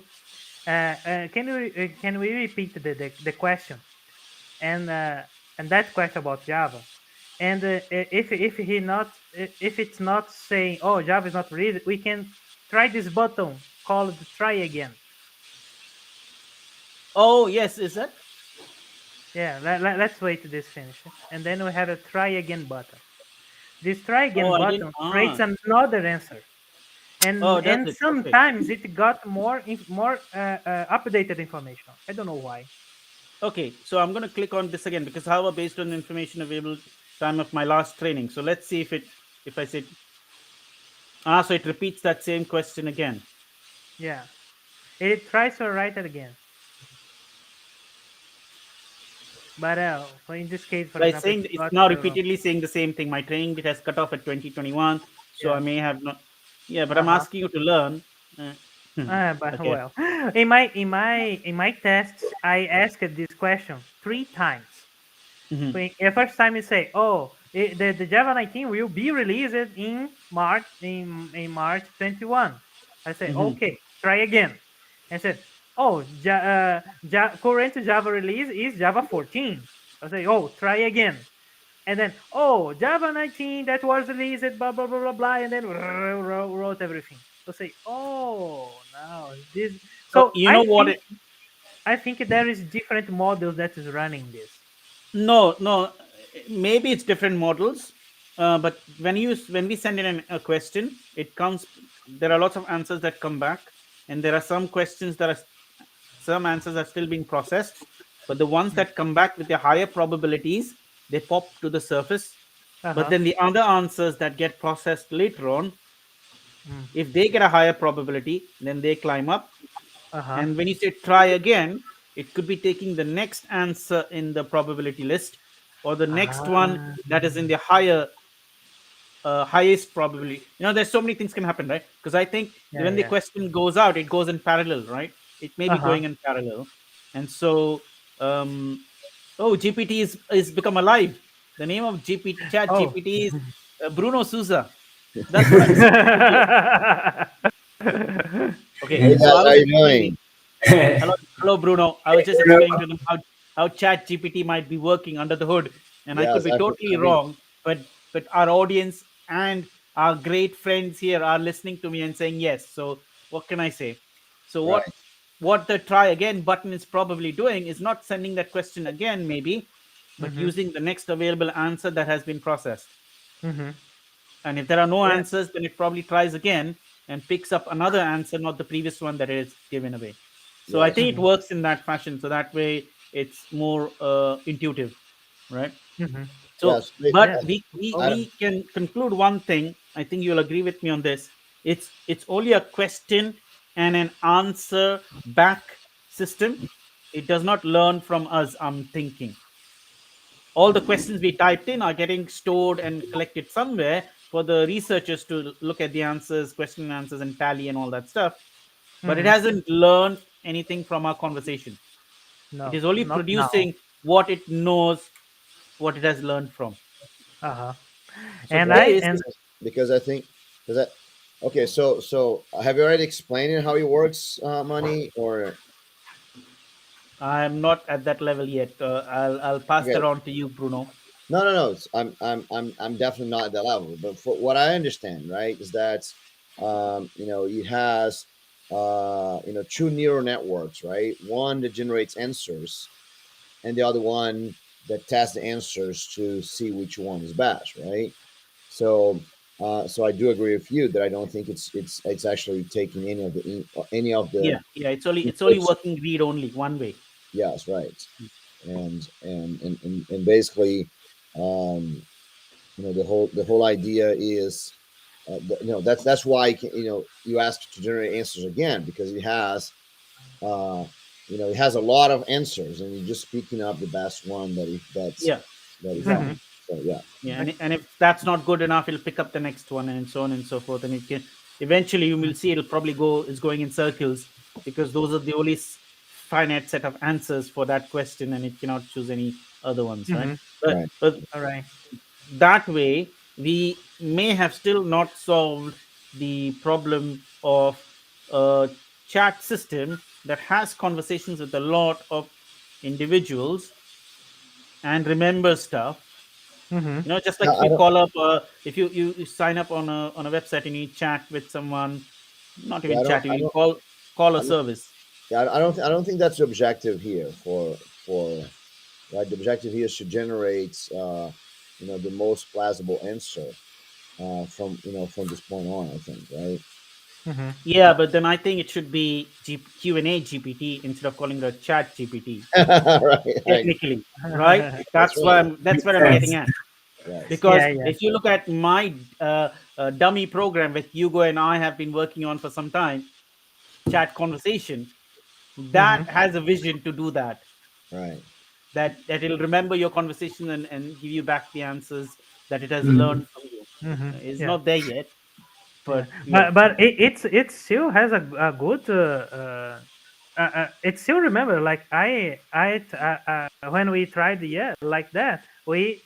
Speaker 3: Can we repeat the question and that question about Java? And if he not if it's not saying, oh, Java is not read, we can try this button called try again.
Speaker 2: Oh yes, is that?
Speaker 3: Yeah, let's wait to this finish, and then we have a try again button. This try
Speaker 2: Oh,
Speaker 3: again
Speaker 2: I didn't.
Speaker 3: button creates another answer,
Speaker 2: Oh, does
Speaker 3: and
Speaker 2: it? Okay.
Speaker 3: sometimes it got more updated information. I don't know why.
Speaker 2: Okay. So I'm going to click on this again because however, based on the information available time of my last training. So let's see if I say so it repeats that same question again.
Speaker 3: Yeah, it tries to write it again. But for in this case, for
Speaker 2: But it's
Speaker 3: example,
Speaker 2: saying
Speaker 3: it
Speaker 2: it's
Speaker 3: got
Speaker 2: now repeatedly saying the same thing. My training bit has cut off at 2021, so I
Speaker 3: yeah.
Speaker 2: may have not. Yeah, but I'm
Speaker 3: Uh-huh.
Speaker 2: asking you to learn. Uh,
Speaker 3: But
Speaker 2: okay.
Speaker 3: well, in my tests, I asked this question 3 times.
Speaker 2: Hmm.
Speaker 3: The first time you say, "Oh, the Java 19 will be released in March 21." I say,
Speaker 2: Hmm.
Speaker 3: "Okay, try again." I said, "Oh, current Java release is Java 14." I say, "Oh, try again." And then, "Oh, Java 19 that was released, blah blah blah blah blah," and then wrote everything. I say, "Oh, now this."
Speaker 2: So
Speaker 3: So
Speaker 2: you know what?
Speaker 3: I think there is different models that is running this.
Speaker 2: No, no. Maybe it's different models, but when we send in a question, it comes. There are lots of answers that come back, and there are some questions that are some answers are still being processed, but the ones that come back with the higher probabilities, they pop to the surface.
Speaker 3: Uh
Speaker 2: But
Speaker 3: huh.
Speaker 2: then the other answers that get processed later on,
Speaker 3: Mm.
Speaker 2: if they get a higher probability, then they climb up.
Speaker 3: Uh huh.
Speaker 2: And when you say try again, it could be taking the next answer in the probability list or the next one
Speaker 3: Ah.
Speaker 2: that is in the highest probability. There's so many things can happen, right? Because I think
Speaker 3: Yeah.
Speaker 2: when the
Speaker 3: Yeah.
Speaker 2: question goes out, it goes in parallel, right? It may
Speaker 3: Uh
Speaker 2: be
Speaker 3: huh.
Speaker 2: going in parallel. And so, oh, GPT is become alive. The name of GPT, Chat
Speaker 3: Oh.
Speaker 2: GPT is Bruno Souza. That's what I'm seeing over here. Okay,
Speaker 4: Hey
Speaker 2: so
Speaker 4: guys,
Speaker 2: I
Speaker 4: how
Speaker 2: was
Speaker 4: you
Speaker 2: explaining.
Speaker 4: doing?
Speaker 2: Hello, hello, Bruno. I was just explaining to them how Chat GPT might be working under the hood, and I could
Speaker 4: Yes,
Speaker 2: be totally
Speaker 4: I mean,
Speaker 2: wrong. But our audience and our great friends here are listening to me and saying yes. So what can I say? So
Speaker 4: right.
Speaker 2: what the try again button is probably doing is not sending that question again, maybe, but
Speaker 3: Mhm.
Speaker 2: using the next available answer that has been processed.
Speaker 3: Mhm.
Speaker 2: And if there are no
Speaker 3: Yeah.
Speaker 2: answers, then it probably tries again and picks up another answer, not the previous one that it is given away. So I
Speaker 4: Yes,
Speaker 2: think it
Speaker 3: Mhm.
Speaker 2: works in that fashion. So that way it's more intuitive, right?
Speaker 3: Mhm.
Speaker 2: So,
Speaker 4: yes.
Speaker 2: but
Speaker 3: Yeah.
Speaker 4: I
Speaker 3: Okay.
Speaker 4: don't.
Speaker 2: we can conclude one thing. I think you'll agree with me on this. It's only a question and an answer back system. It does not learn from us. I'm thinking all the questions we typed in are getting stored and collected somewhere for the researchers to look at the answers, question and answers, and tally and all that stuff. But it
Speaker 3: Mhm.
Speaker 2: hasn't learned anything from our conversation. It
Speaker 3: No,
Speaker 2: is only
Speaker 3: not now.
Speaker 2: producing what it knows, what it has learned from.
Speaker 3: Uh huh.
Speaker 2: So
Speaker 3: And
Speaker 4: Yes,
Speaker 3: I
Speaker 2: this,
Speaker 3: and
Speaker 4: because I think because I. Okay, so have you already explained it how it works, money or
Speaker 2: I'm not at that level yet. I'll pass
Speaker 4: okay?
Speaker 2: that on to you, Bruno.
Speaker 4: No, no, no. I'm definitely not at that level. But for what I understand, right, is that it has two neural networks, right? One that generates answers, and the other one that tests the answers to see which one is best, right? So, so I do agree with you that I don't think it's actually taking any of the
Speaker 2: Yeah, yeah. It's only
Speaker 4: inputs.
Speaker 2: working read only one way.
Speaker 4: Yes, right, and basically, um, the whole idea is, that's why you ask to generate answers again because uh, it has a lot of answers and you're just picking up the best one
Speaker 2: Yeah,
Speaker 4: that he
Speaker 2: exactly.
Speaker 4: found.
Speaker 3: Mhm.
Speaker 4: So yeah,
Speaker 2: Yeah, and if that's not good enough, it'll pick up the next one and so on and so forth. And it can eventually you will see it'll probably go is going in circles because those are the only finite set of answers for that question, and it cannot choose any other ones, right?
Speaker 3: Mhm.
Speaker 2: But
Speaker 4: right.
Speaker 2: but
Speaker 3: All right.
Speaker 2: that way. we may have still not solved the problem of a chat system that has conversations with a lot of individuals and remember stuff.
Speaker 3: Mm-hmm.
Speaker 2: Just
Speaker 4: No,
Speaker 2: like if
Speaker 4: I
Speaker 2: you
Speaker 4: don't.
Speaker 2: call up, if you sign up on a website and you chat with someone, not
Speaker 4: Yeah,
Speaker 2: even chat, you call a
Speaker 4: I don't.
Speaker 2: service.
Speaker 4: Yeah, I don't think that's the objective here. For right, the objective here is to generate, the most plausible answer, from from this point on. I think, right?
Speaker 3: Mm-hmm.
Speaker 2: Yeah, but then I think it should be Q&A GPT instead of calling it a chat GPT.
Speaker 4: Right, right.
Speaker 2: Technically, right?
Speaker 4: That's
Speaker 2: That's why
Speaker 4: right.
Speaker 2: that's
Speaker 1: Makes
Speaker 2: where I'm getting
Speaker 1: sense.
Speaker 2: at.
Speaker 4: Right.
Speaker 2: Because
Speaker 3: Yeah, yeah.
Speaker 2: if you look at my dummy program with Hugo and I have been working on for some time, chat conversation,
Speaker 3: Mm-hmm.
Speaker 2: that has a vision to do that.
Speaker 4: Right.
Speaker 2: That it'll remember your conversation and give you back the answers that it has
Speaker 1: Mhm.
Speaker 2: learned from you.
Speaker 3: Mm-hmm.
Speaker 2: It's
Speaker 3: Yeah.
Speaker 2: not there yet,
Speaker 3: Yeah,
Speaker 2: but yeah.
Speaker 3: but it still has a good it still remember like when we tried like that we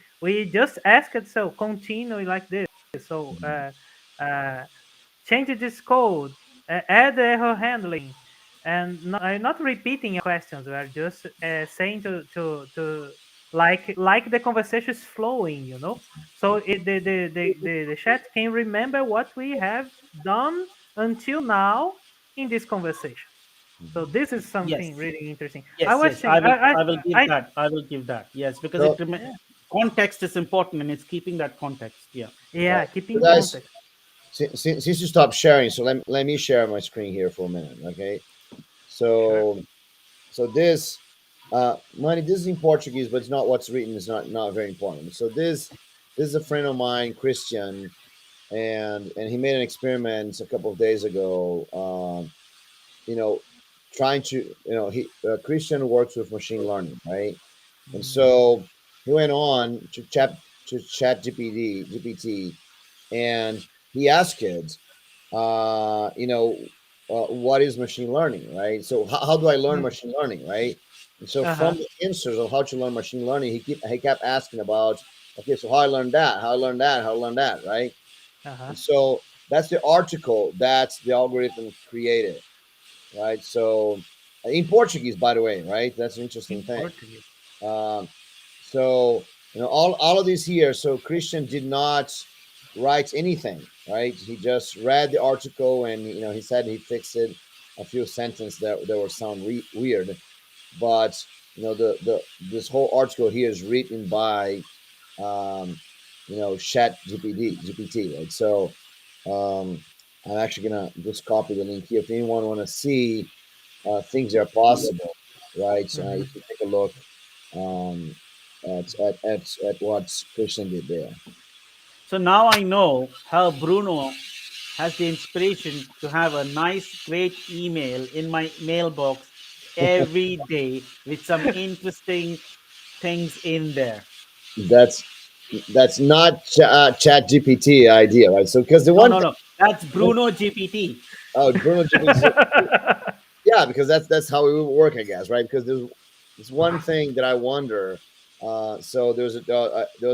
Speaker 3: just asked it so continue like this so
Speaker 4: Mhm.
Speaker 3: uh change this code, add error handling, and not repeating questions. We are just saying to like the conversation is flowing, So the chat can remember what we have done until now in this conversation. So
Speaker 4: Mhm.
Speaker 3: this is something
Speaker 2: Yes,
Speaker 3: really interesting. I
Speaker 2: yes,
Speaker 3: was
Speaker 2: yes. I
Speaker 3: saying,
Speaker 2: will. I will give that. I will give that. Yes, because
Speaker 4: So,
Speaker 3: yeah,
Speaker 2: context is important, and it's keeping that context. Yeah.
Speaker 3: yeah,
Speaker 4: right. So
Speaker 3: keeping
Speaker 4: guys,
Speaker 3: context.
Speaker 4: since you stopped sharing, so let me share my screen here for a minute, okay?
Speaker 3: Sure.
Speaker 4: So, this, money. This is in Portuguese, but it's not what's written. Is not very important. So this is a friend of mine, Christian, and he made an experiment a couple of days ago. You know, trying to, he Christian works with machine learning, right? And so he went on to chat GPT, and he asked kids, what is machine learning, right? So how do I learn
Speaker 3: Mm.
Speaker 4: machine learning, right? And so from
Speaker 3: Uh-huh.
Speaker 4: the answers of how to learn machine learning, he kept asking about, okay, so how I learned that, how I learned that, how I learned that, right?
Speaker 3: Uh-huh.
Speaker 4: And so that's the article that the algorithm created, right? So in Portuguese, by the way, right? That's an interesting
Speaker 3: In
Speaker 4: thing.
Speaker 3: Portuguese.
Speaker 4: Um, so all of these here. So Christian did not write anything, right? He just read the article, and he said he fixed it a few sentences that were sound weird, but the this whole article here is written by Chat GPT, right? So um, I'm actually gonna just copy the link here if anyone want to see things that are possible, right?
Speaker 3: Mm-hmm.
Speaker 4: You can take a look um, at what Christian did there.
Speaker 2: So now I know how Bruno has the inspiration to have a nice, great email in my mailbox every day with some interesting things in there.
Speaker 4: That's not Chat GPT idea, right? So because the
Speaker 2: No,
Speaker 4: one
Speaker 2: no,
Speaker 4: thing,
Speaker 2: no. That's Bruno GPT.
Speaker 4: oh, Bruno GPT, yeah, because that's how we work, I guess, right? Because there's one thing that I wonder. So there was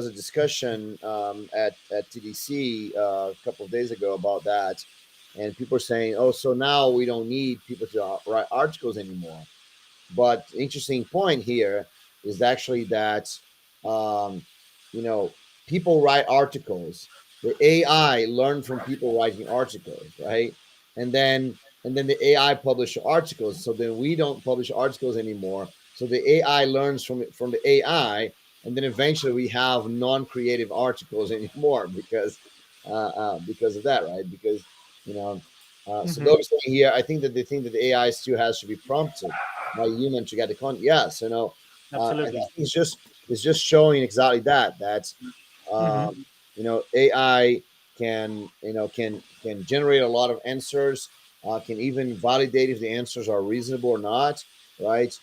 Speaker 4: a discussion at TDC a couple of days ago about that, and people are saying, oh, so now we don't need people to write articles anymore. But the interesting point here is actually that um, you know people write articles. The AI learn from people writing articles, right? And then the AI publish articles. So then we don't publish articles anymore. So the AI learns from the AI, and then eventually we have non-creative articles anymore because of that, right? Because you know. So
Speaker 3: Mm-hmm.
Speaker 4: those things here, I think that they think that the AI still has to be prompted by human to get the content. Yes, I think
Speaker 2: Absolutely.
Speaker 4: it's just showing exactly that
Speaker 3: Mm-hmm.
Speaker 4: um, AI can generate a lot of answers, can even validate if the answers are reasonable or not, right?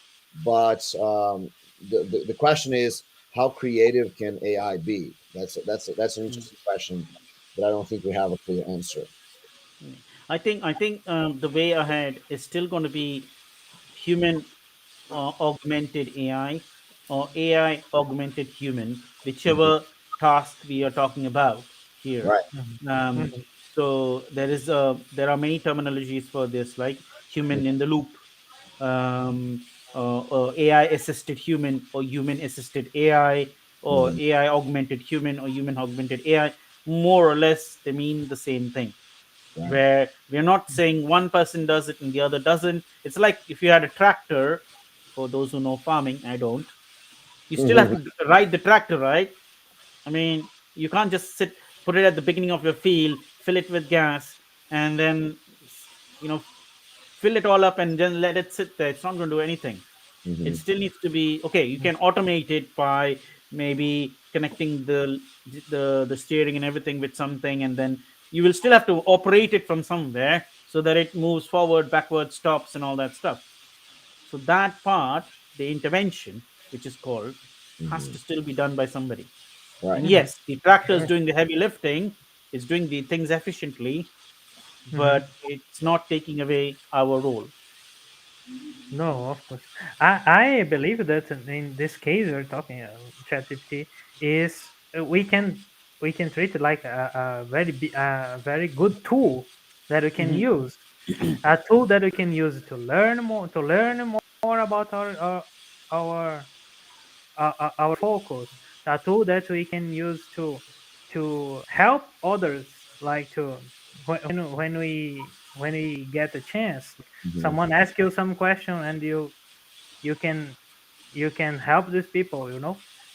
Speaker 4: But the question is, how creative can AI be? That's an
Speaker 2: Mm.
Speaker 4: interesting question that I don't think we have a clear answer.
Speaker 2: I think the way ahead is still going to be human augmented AI or AI augmented human,
Speaker 4: Mhm.
Speaker 2: whichever task we are talking about. here.
Speaker 4: Right.
Speaker 2: Um,
Speaker 3: Mhm.
Speaker 2: so there are many terminologies for this, like human in the loop, um, AI assisted human, or human assisted AI, or
Speaker 4: Mm-hmm.
Speaker 2: AI augmented human, or human augmented AI. More or less, they mean the same thing.
Speaker 4: Right.
Speaker 2: Where we're not saying one person does it and the other doesn't. It's like if you had a tractor. For those who know farming, I don't. You still have to ride the tractor, right? I mean, you can't just put it at the beginning of your field, fill it with gas, and then you know fill it all up and then let it sit there. It's not going to do anything. It
Speaker 4: Mm-hmm.
Speaker 2: still needs to be okay. You can automate it by maybe connecting the steering and everything with something, and then you will still have to operate it from somewhere so that it moves forward, backward, stops, and all that stuff. So that part, the intervention, which is called, has
Speaker 4: Mm-hmm.
Speaker 2: to still be done by somebody.
Speaker 4: Right.
Speaker 2: And
Speaker 3: Mhm.
Speaker 2: yes, the tractor is
Speaker 3: Sure.
Speaker 2: doing the heavy lifting, is doing the things efficiently,
Speaker 3: Mhm.
Speaker 2: but it's not taking away our role.
Speaker 3: No, of course. I believe that in this case we're talking ChatGPT is we can treat it like a very good tool that we can
Speaker 2: Mhm.
Speaker 3: use, a tool that we can use to learn more about our our focus, a tool that we can use to help others, like to when we get a chance,
Speaker 4: Mm-hmm.
Speaker 3: someone asks you some question and you can you can help these people,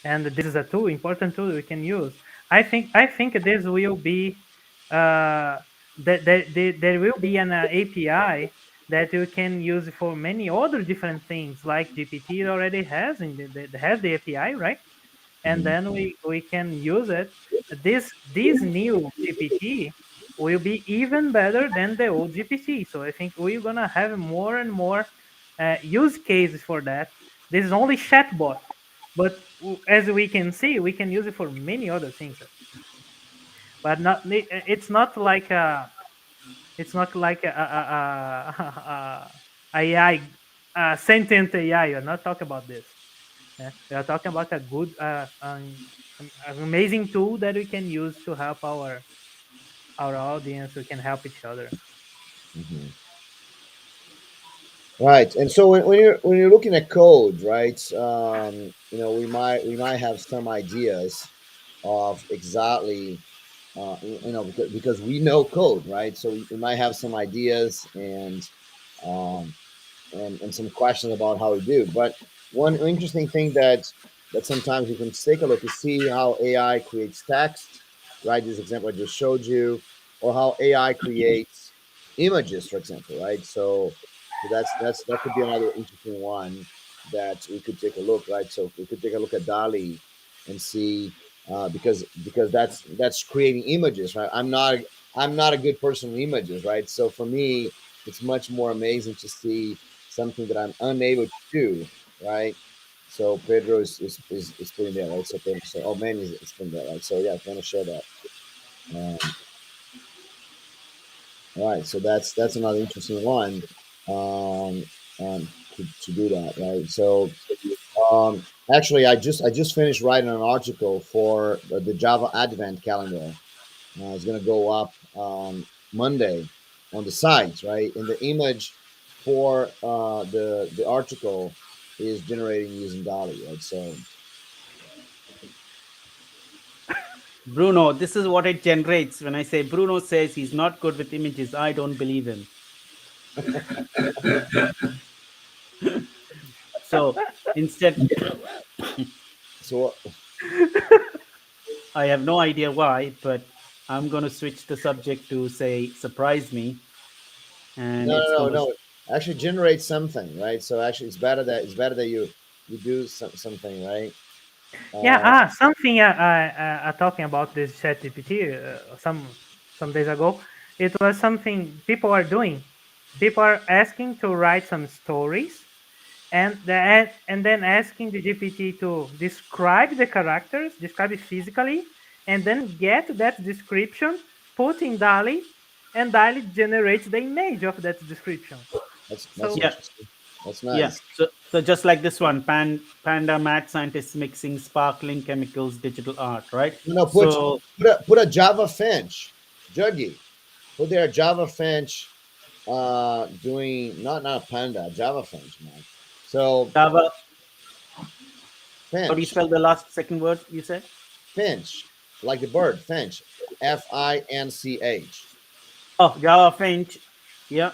Speaker 3: and this is a tool, important tool we can use. I think this will be there will be an API that you can use for many other different things, like GPT already has has the API, right? And
Speaker 4: Mm-hmm.
Speaker 3: then we can use it. This new GPT will be even better than the old GPT. So I think we're gonna have more and more use cases for that. This is only chatbot, but as we can see, we can use it for many other things. But not it's not like a AI, sentient AI. You're not talking about this. Yeah, we are talking about a good, an amazing tool that we can use to help our audience. We can help each other.
Speaker 4: Mm-hmm. Right. And so when you're looking at code, right? We might have some ideas of exactly, because we know code, right? So we might have some ideas um, and some questions about how we do. But one interesting thing that sometimes you can take a look is see how AI creates text, right? This example I just showed you, or how AI creates images, for example, right? So that could be another interesting one that we could take a look, right? So we could take a look at Dali and see, because that's creating images, right? I'm not a good person with images, right? So for me, it's much more amazing to see something that I'm unable to do, right? So Pedro is putting that, right? So Pedro, so oh man is putting that, right? So yeah, if you want to share that. Um, all right, so that's another interesting one, um, to do that, right? So actually, I just finished writing an article for the Java Advent calendar. It's going to go up Monday on the site, right? And the image for the article is generating using Dali, right? So
Speaker 2: Bruno, this is what it generates. When I say Bruno says he's not good with images, I don't believe him. So instead,
Speaker 4: so
Speaker 2: I have no idea why, but I'm going to switch the subject to say surprise me, and
Speaker 4: no,
Speaker 2: it's
Speaker 4: no,
Speaker 2: going
Speaker 4: no,
Speaker 2: to.
Speaker 4: no. Actually, generate something, right? So actually, it's better that you do something, right?
Speaker 3: Yeah,
Speaker 4: Uh,
Speaker 3: something talking about this ChatGPT some days ago. It was something people are doing. People are asking to write some stories, and then asking the GPT to describe the characters, describe it physically, and then get that description, put in DALI, and DALI generates the image of that description.
Speaker 4: that's
Speaker 3: So
Speaker 2: Yeah,
Speaker 4: interesting. That's
Speaker 2: yeah.
Speaker 4: nice.
Speaker 2: So So just like this one, Panda mad scientists mixing sparkling chemicals, digital art, right?
Speaker 4: No,
Speaker 2: So
Speaker 4: put a Java Finch, Juggy. Put there Java Finch, doing not Panda, Java Finch, man. So
Speaker 2: Java, how do you
Speaker 4: Finch,
Speaker 2: spell the last second word you said?
Speaker 4: Finch, like the bird, Finch, Finch.
Speaker 2: Oh, Java Finch, yeah,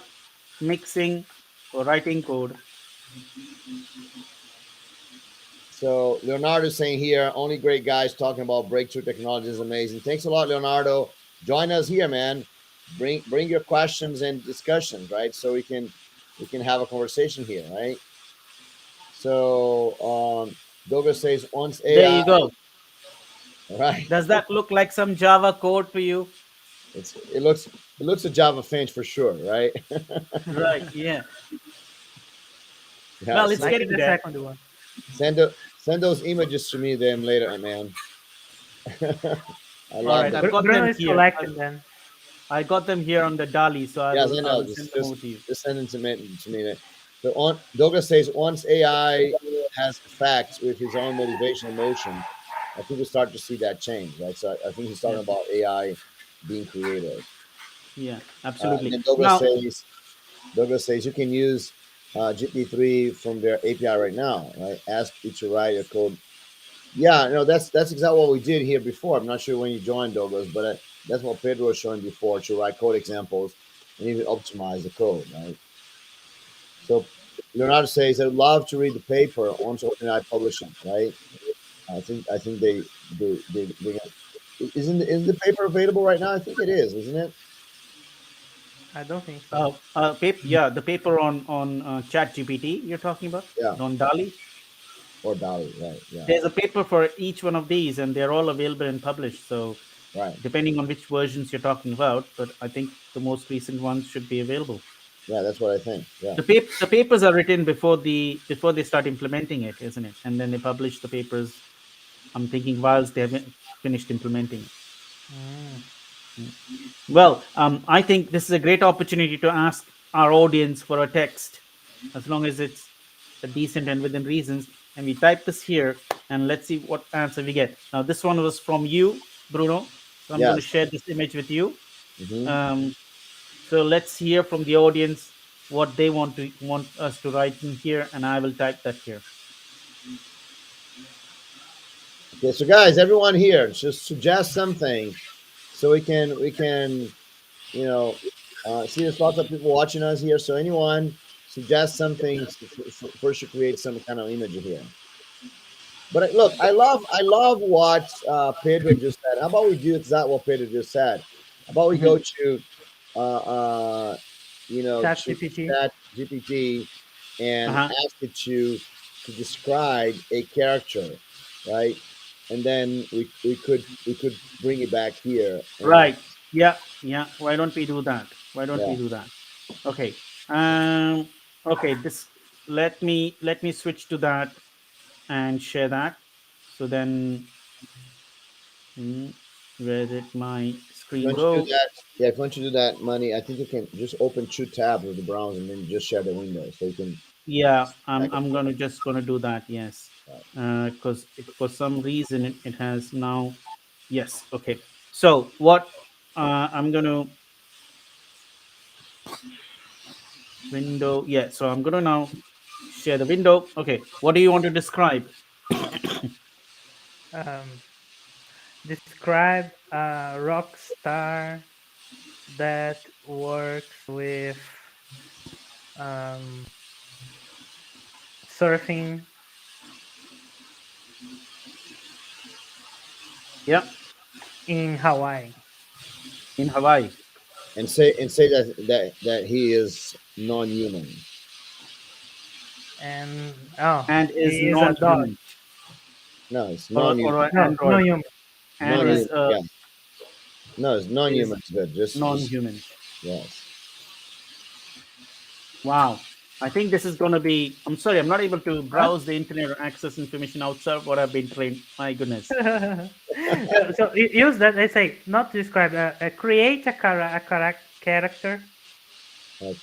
Speaker 2: mixing or writing code.
Speaker 4: So Leonardo saying here, only great guys talking about breakthrough technology is amazing. Thanks a lot, Leonardo. Join us here, man. Bring your questions and discussions, right? So we can have a conversation here, right? So Douglas says once
Speaker 2: There
Speaker 4: AI,
Speaker 2: you go.
Speaker 4: right?
Speaker 2: Does that look like some Java code for you?
Speaker 4: It looks a Java Finch for sure, right?
Speaker 2: Right, yeah.
Speaker 4: Yeah.
Speaker 2: Well, it's
Speaker 3: Like
Speaker 2: getting
Speaker 3: the
Speaker 2: there.
Speaker 3: second one.
Speaker 4: Send those images to me them later, man. I
Speaker 2: All
Speaker 4: love
Speaker 2: right,
Speaker 4: them.
Speaker 2: I've got
Speaker 3: Bruno
Speaker 2: them
Speaker 3: is
Speaker 2: here.
Speaker 3: collecting them.
Speaker 2: I got them here on the Dali, so
Speaker 4: Yes, I
Speaker 2: I
Speaker 4: know.
Speaker 2: will send them over to you.
Speaker 4: Just send them to me. So on Douglas says once AI has facts with his own motivation, emotion, I think we start to see that change, right? So I think he's
Speaker 2: Yeah,
Speaker 4: talking about AI being creative.
Speaker 2: yeah,
Speaker 4: And
Speaker 2: absolutely.
Speaker 4: then
Speaker 2: Now,
Speaker 4: Douglas says you can use GP3 from their API right now, right? Ask it to write a code. Yeah, no, that's exactly what we did here before. I'm not sure when you joined, Douglas, but that's what Pedro was showing before, to write code examples and even optimize the code, right? So Leonardo says, "I'd love to read the paper once OpenAI publish it." Right? I think they isn't the paper available right now? I think it is, isn't it?
Speaker 3: I don't think so.
Speaker 2: yeah, the paper on ChatGPT you're talking about,
Speaker 4: Yeah,
Speaker 2: on Dali.
Speaker 4: or Dolly, right? Yeah,
Speaker 2: There's a paper for each one of these, and they're all available and published. So,
Speaker 4: right.
Speaker 2: depending on which versions you're talking about, but I think the most recent ones should be available.
Speaker 4: Yeah, that's what I think. Yeah,
Speaker 2: The papers are written before they start implementing it, isn't it? And then they publish the papers. I'm thinking whilst they haven't finished implementing it.
Speaker 3: Mm.
Speaker 2: Well, I think this is a great opportunity to ask our audience for a text, as long as it's a decent and within reasons. And we type this here, and let's see what answer we get. Now, this one was from you, Bruno. So I'm going to
Speaker 4: yes.
Speaker 2: share this image with you.
Speaker 4: Hmm.
Speaker 2: Um, so let's hear from the audience what they want us to write in here, and I will type that here.
Speaker 4: Okay, so guys, everyone here, just suggest something so we can you know, see, there's lots of people watching us here. So anyone suggest something first to create some kind of image here. But look, I love what Pedro just said. How about we do exactly what Pedro just said? How about we
Speaker 2: Mhm.
Speaker 4: go to, uh, uh,
Speaker 3: Chat
Speaker 4: to
Speaker 3: GPT.
Speaker 4: Chat GPT and
Speaker 2: Uh-huh.
Speaker 4: ask it to describe a character, right? And then we could bring it back here and
Speaker 2: Right. Yeah. Yeah. Why don't we do that? Why don't
Speaker 4: yeah.
Speaker 2: we do that? Okay. Um. Okay. This. Let me switch to that and share that. So then, hmm, where did my
Speaker 4: If you
Speaker 2: screen
Speaker 4: want to do
Speaker 2: go?
Speaker 4: that, yeah, if you want to do that, money, I think you can just open two tabs of the browser and then just share the window so you can
Speaker 2: Yeah. I'm
Speaker 4: back and
Speaker 2: I'm
Speaker 4: forth.
Speaker 2: gonna just gonna do that. Yes.
Speaker 4: Right.
Speaker 2: Because for some reason it has now. Yes. Okay. So what? I'm gonna window. Yeah. So I'm gonna now share the window. Okay. What do you want to describe?
Speaker 3: Um, Describe a rock star that works with um, surfing
Speaker 2: Yeah.
Speaker 3: in Hawaii.
Speaker 2: In Hawaii.
Speaker 4: And say that he is non-human.
Speaker 3: And oh,
Speaker 2: And is
Speaker 3: he is a dog.
Speaker 2: non-human,
Speaker 4: No, it's
Speaker 2: or
Speaker 4: non-human.
Speaker 2: an
Speaker 3: No, no
Speaker 2: android,
Speaker 3: human.
Speaker 2: and
Speaker 3: Android.
Speaker 2: is
Speaker 4: Non-human. Yeah. No, it's
Speaker 2: is
Speaker 4: non-human. It's good. Just
Speaker 2: non-human.
Speaker 4: yes.
Speaker 2: Wow. I think this is going to be. I'm sorry, I'm not able to
Speaker 3: Huh?
Speaker 2: browse the internet or access information outside what I've been trained. My goodness.
Speaker 3: So use that. I say not describe. Create a character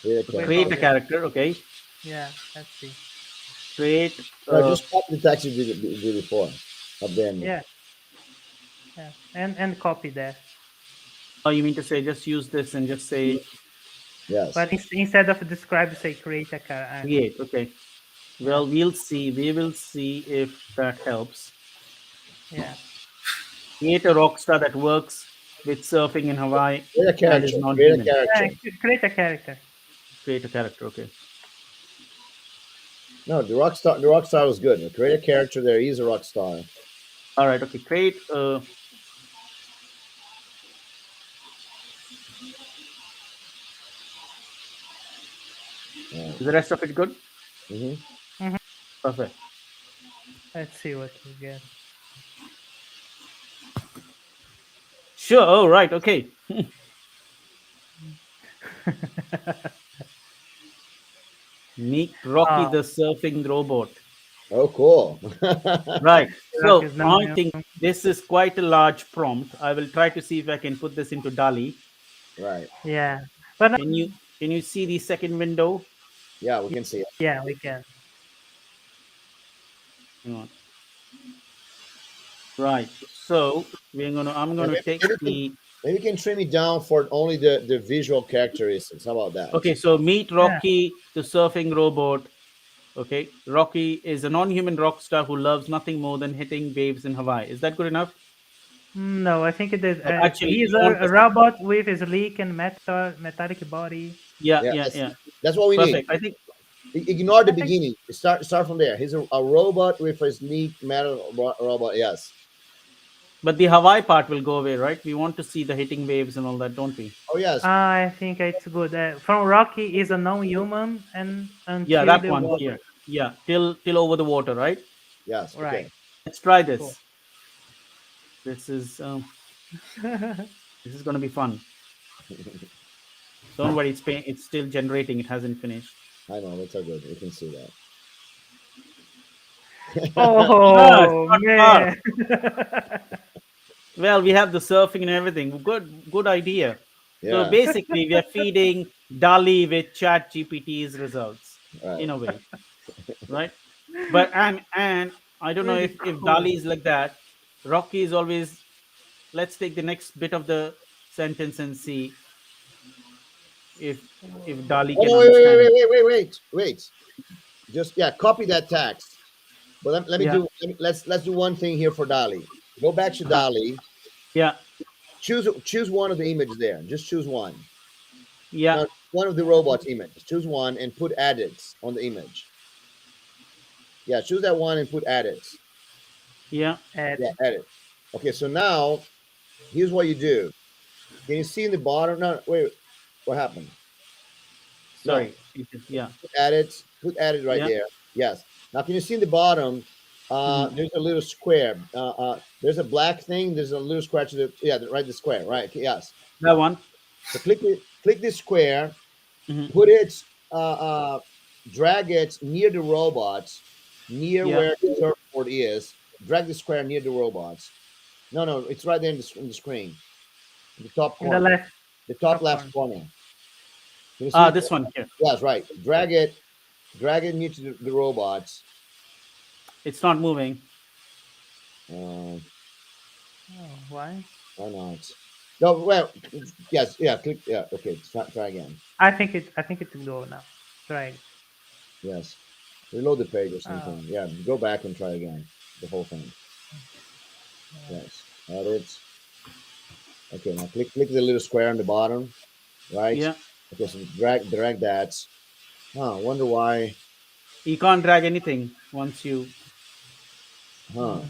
Speaker 4: Create a
Speaker 3: with all
Speaker 2: Create a
Speaker 4: character.
Speaker 3: the
Speaker 2: character. Okay.
Speaker 3: yeah. Let's see.
Speaker 2: Create.
Speaker 4: No, just copy the text you did before up there.
Speaker 3: Yeah, yeah, and copy that.
Speaker 2: Oh, you mean to say just use this and just say
Speaker 4: Yes.
Speaker 3: But instead of describe, say create a
Speaker 2: create? Okay.
Speaker 3: yeah,
Speaker 2: Well, we'll see. We will see if that helps.
Speaker 3: yeah.
Speaker 2: Create a rock star that works with surfing in Hawaii
Speaker 4: Create a
Speaker 2: and is
Speaker 4: character. Create a
Speaker 2: non-human.
Speaker 4: character.
Speaker 3: Create a character.
Speaker 2: Create a character. Okay.
Speaker 4: No, the rock star. The rock star was good. Create a character. There, he's a rock star.
Speaker 2: All right. Okay. Create.
Speaker 4: Right.
Speaker 2: Is the rest of it good?
Speaker 4: Hmm.
Speaker 3: Mhm.
Speaker 2: Perfect.
Speaker 3: Let's see what we get.
Speaker 2: Sure. Oh, right. Okay. Meet Rocky
Speaker 3: Oh,
Speaker 2: the surfing robot.
Speaker 4: Oh, cool.
Speaker 2: Right.
Speaker 3: Rock
Speaker 2: So
Speaker 3: is now
Speaker 2: I think this is quite a large prompt. I will try to see if I can put this into DALI.
Speaker 4: Right.
Speaker 3: yeah, but
Speaker 2: Can you see the second window?
Speaker 4: Yeah, we can see it.
Speaker 3: yeah, we can.
Speaker 2: Hang on. Right. So I'm
Speaker 4: Yeah,
Speaker 2: gonna take the
Speaker 4: maybe we can trim it down for only the visual characteristics. How about that?
Speaker 2: okay, so meet
Speaker 3: Yeah.
Speaker 2: Rocky the surfing robot. Okay. Rocky is a non-human rock star who loves nothing more than hitting waves in Hawaii. Is that good enough?
Speaker 3: No, I think it is.
Speaker 2: Or actually
Speaker 3: He's
Speaker 2: you want
Speaker 3: a
Speaker 2: us
Speaker 3: robot with a sleek and metallic body.
Speaker 2: yeah,
Speaker 4: Yeah,
Speaker 2: yeah, yeah.
Speaker 4: that's what we need.
Speaker 2: Perfect. I think
Speaker 4: Ignore the
Speaker 3: I think
Speaker 4: beginning. Start from there. He's a robot with a sneak metal robot. Yes.
Speaker 2: but the Hawaii part will go away, right? We want to see the hitting waves and all that, don't we?
Speaker 4: Oh yes.
Speaker 3: I think it's good. From Rocky is a non-human and
Speaker 2: Yeah,
Speaker 3: until
Speaker 2: that
Speaker 3: the
Speaker 2: one
Speaker 3: water.
Speaker 2: here. Yeah, till over the water, right?
Speaker 4: Yes. Okay.
Speaker 3: Right.
Speaker 2: Let's try
Speaker 3: Cool.
Speaker 2: this. This is this is going to be fun. Don't worry, it's still generating. It hasn't finished.
Speaker 4: I know that's all good. We can see that.
Speaker 2: Ah, it's
Speaker 3: Oh
Speaker 2: not far.
Speaker 3: man.
Speaker 2: Well, we have the surfing and everything. Good idea. So
Speaker 4: Yeah.
Speaker 2: basically, we are feeding DALI with ChatGPT's results in
Speaker 4: Right.
Speaker 2: a way, right? But and I don't know
Speaker 3: Really
Speaker 2: if
Speaker 3: cool.
Speaker 2: DALI is like that. Rocky is always. Let's take the next bit of the sentence and see if DALI
Speaker 4: Oh
Speaker 2: can
Speaker 4: no!
Speaker 2: understand it.
Speaker 4: Wait. Just yeah. Copy that text. But let me
Speaker 2: Yeah,
Speaker 4: do. Let's do one thing here for Dali. Go back to
Speaker 2: uh-huh.
Speaker 4: Dali.
Speaker 2: Yeah,
Speaker 4: Choose one of the images there. Just choose one.
Speaker 2: yeah,
Speaker 4: Now, one of the robots images. Choose one and put edits on the image. Yeah, choose that one and put edits.
Speaker 2: yeah.
Speaker 3: Ed.
Speaker 4: Yeah, edit. Okay, so now here's what you do. Can you see in the bottom? No, wait. What happened? No,
Speaker 2: Sorry. Yeah,
Speaker 4: put edits. Put edit right
Speaker 2: yeah,
Speaker 4: there. Yes. Now, can you see in the bottom?
Speaker 2: mhm.
Speaker 4: There's a little square. There's a black thing. There's a little square to the right the square. Right. Yes.
Speaker 2: That one.
Speaker 4: So click it. Click this square.
Speaker 2: Hmm.
Speaker 4: Put it. Drag it near the robots, near
Speaker 2: Yeah,
Speaker 4: where the surfboard is. Drag the square near the robots. No, it's right there in the screen, in the top
Speaker 3: In the
Speaker 4: corner,
Speaker 3: left
Speaker 4: the top
Speaker 3: top
Speaker 4: left
Speaker 3: corner.
Speaker 4: corner. Can you see it?
Speaker 2: this one here.
Speaker 4: Yes, right. Drag it near to the robots.
Speaker 2: It's not moving.
Speaker 4: Uh,
Speaker 3: Oh, why?
Speaker 4: why not? No, well, yes, yeah, click, yeah, okay, try again.
Speaker 3: I think it will go now. Try.
Speaker 4: Yes, reload the page or
Speaker 3: Oh,
Speaker 4: something. Yeah, go back and try again, the whole thing. Yes, edit. Okay, now click the little square on the bottom, right?
Speaker 2: Yeah,
Speaker 4: Okay, so drag that. Huh, wonder why.
Speaker 2: you can't drag anything once you.
Speaker 4: Huh.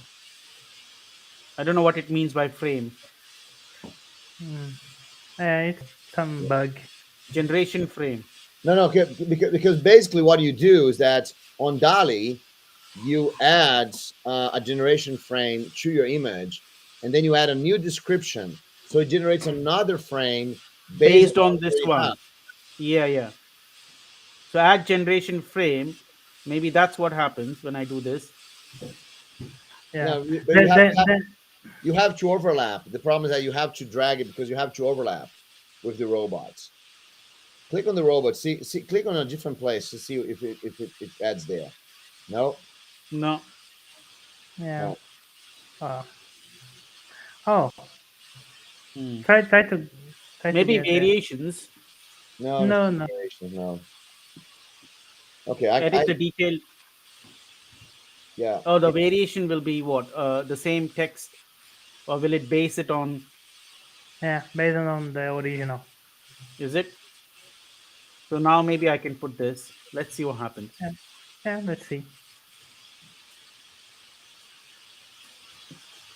Speaker 2: I don't know what it means by frame.
Speaker 3: mm. It's some
Speaker 4: Yeah.
Speaker 3: bug.
Speaker 2: Generation frame.
Speaker 4: No, okay, because basically what you do is that on Dali, you add a generation frame to your image, and then you add a new description. So it generates another frame based on
Speaker 2: Based on
Speaker 4: what
Speaker 2: this
Speaker 4: you have.
Speaker 2: one. Yeah, yeah. So add generation frame. Maybe that's what happens when I do this.
Speaker 3: Yeah.
Speaker 4: No, but
Speaker 3: Then
Speaker 4: you have to overlap. The problem is that you have to drag it because you have to overlap with the robots. Click on the robot. See, click on a different place to see if it adds there. No,
Speaker 2: No.
Speaker 3: Yeah.
Speaker 4: no,
Speaker 3: Uh, oh,
Speaker 2: Hmm.
Speaker 3: try to
Speaker 2: Maybe
Speaker 3: get there.
Speaker 2: variations.
Speaker 4: no, it's
Speaker 3: No,
Speaker 4: not
Speaker 3: no.
Speaker 4: variation. No. Okay,
Speaker 2: Edit the detail.
Speaker 4: yeah.
Speaker 2: Oh, the variation will be what? The same text, or will it base it on?
Speaker 3: Yeah, based on the original.
Speaker 2: Is it? So now maybe I can put this. Let's see what happens.
Speaker 3: Yeah, yeah. Let's see.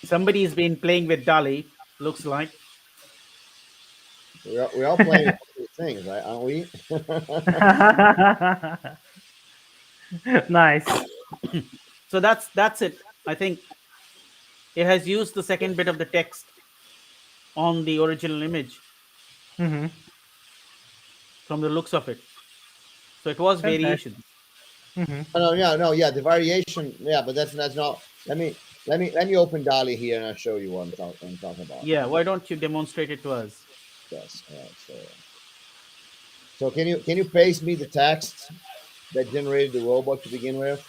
Speaker 2: Somebody's been playing with Dali. Looks like.
Speaker 4: We're all playing with these things, right? Aren't we?
Speaker 3: Nice.
Speaker 2: So that's it. I think it has used the second bit of the text on the original image
Speaker 3: Mm-hmm.
Speaker 2: from the looks of it. So it was
Speaker 3: Fantastic.
Speaker 2: variations.
Speaker 3: Mm-hmm.
Speaker 4: Oh, no, yeah, no, yeah. The variation, yeah, but that's not. Let me open Dali here, and I'll show you what I'm talking about.
Speaker 2: Yeah. Why don't you demonstrate it to us?
Speaker 4: Yes. All right. So can you paste me the text that generated the robot to begin with?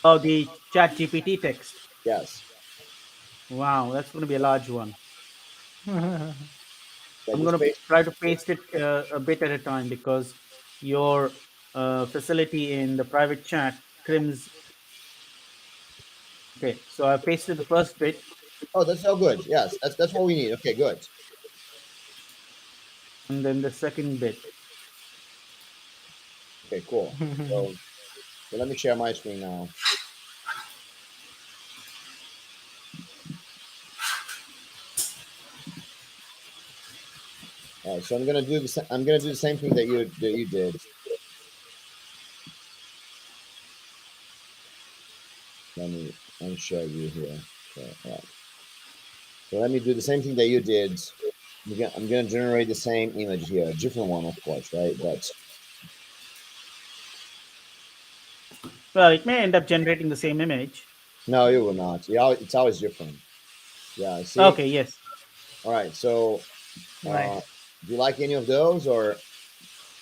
Speaker 2: Oh, the Chat GPT text.
Speaker 4: Yes.
Speaker 2: Wow, that's going to be a large one.
Speaker 4: Yeah,
Speaker 2: I'm
Speaker 4: just
Speaker 2: going to
Speaker 4: paste.
Speaker 2: try to paste it a bit at a time because your facility in the private chat crims. Okay, so I pasted the first bit
Speaker 4: Oh, that's so good. Yes, that's what we need. Okay, good.
Speaker 2: and then the second bit.
Speaker 4: Okay, cool. So let me share my screen now. All right, so I'm gonna do the same thing that you did. Let me show you here. So, all right. So let me do the same thing that you did. I'm gonna generate the same image here, a different one, of course, right? But
Speaker 2: Well, it may end up generating the same image.
Speaker 4: no, it will not. It's always different. Yeah. See.
Speaker 2: Okay, yes.
Speaker 4: All right. So, uh,
Speaker 3: Nice.
Speaker 4: do you like any of those, or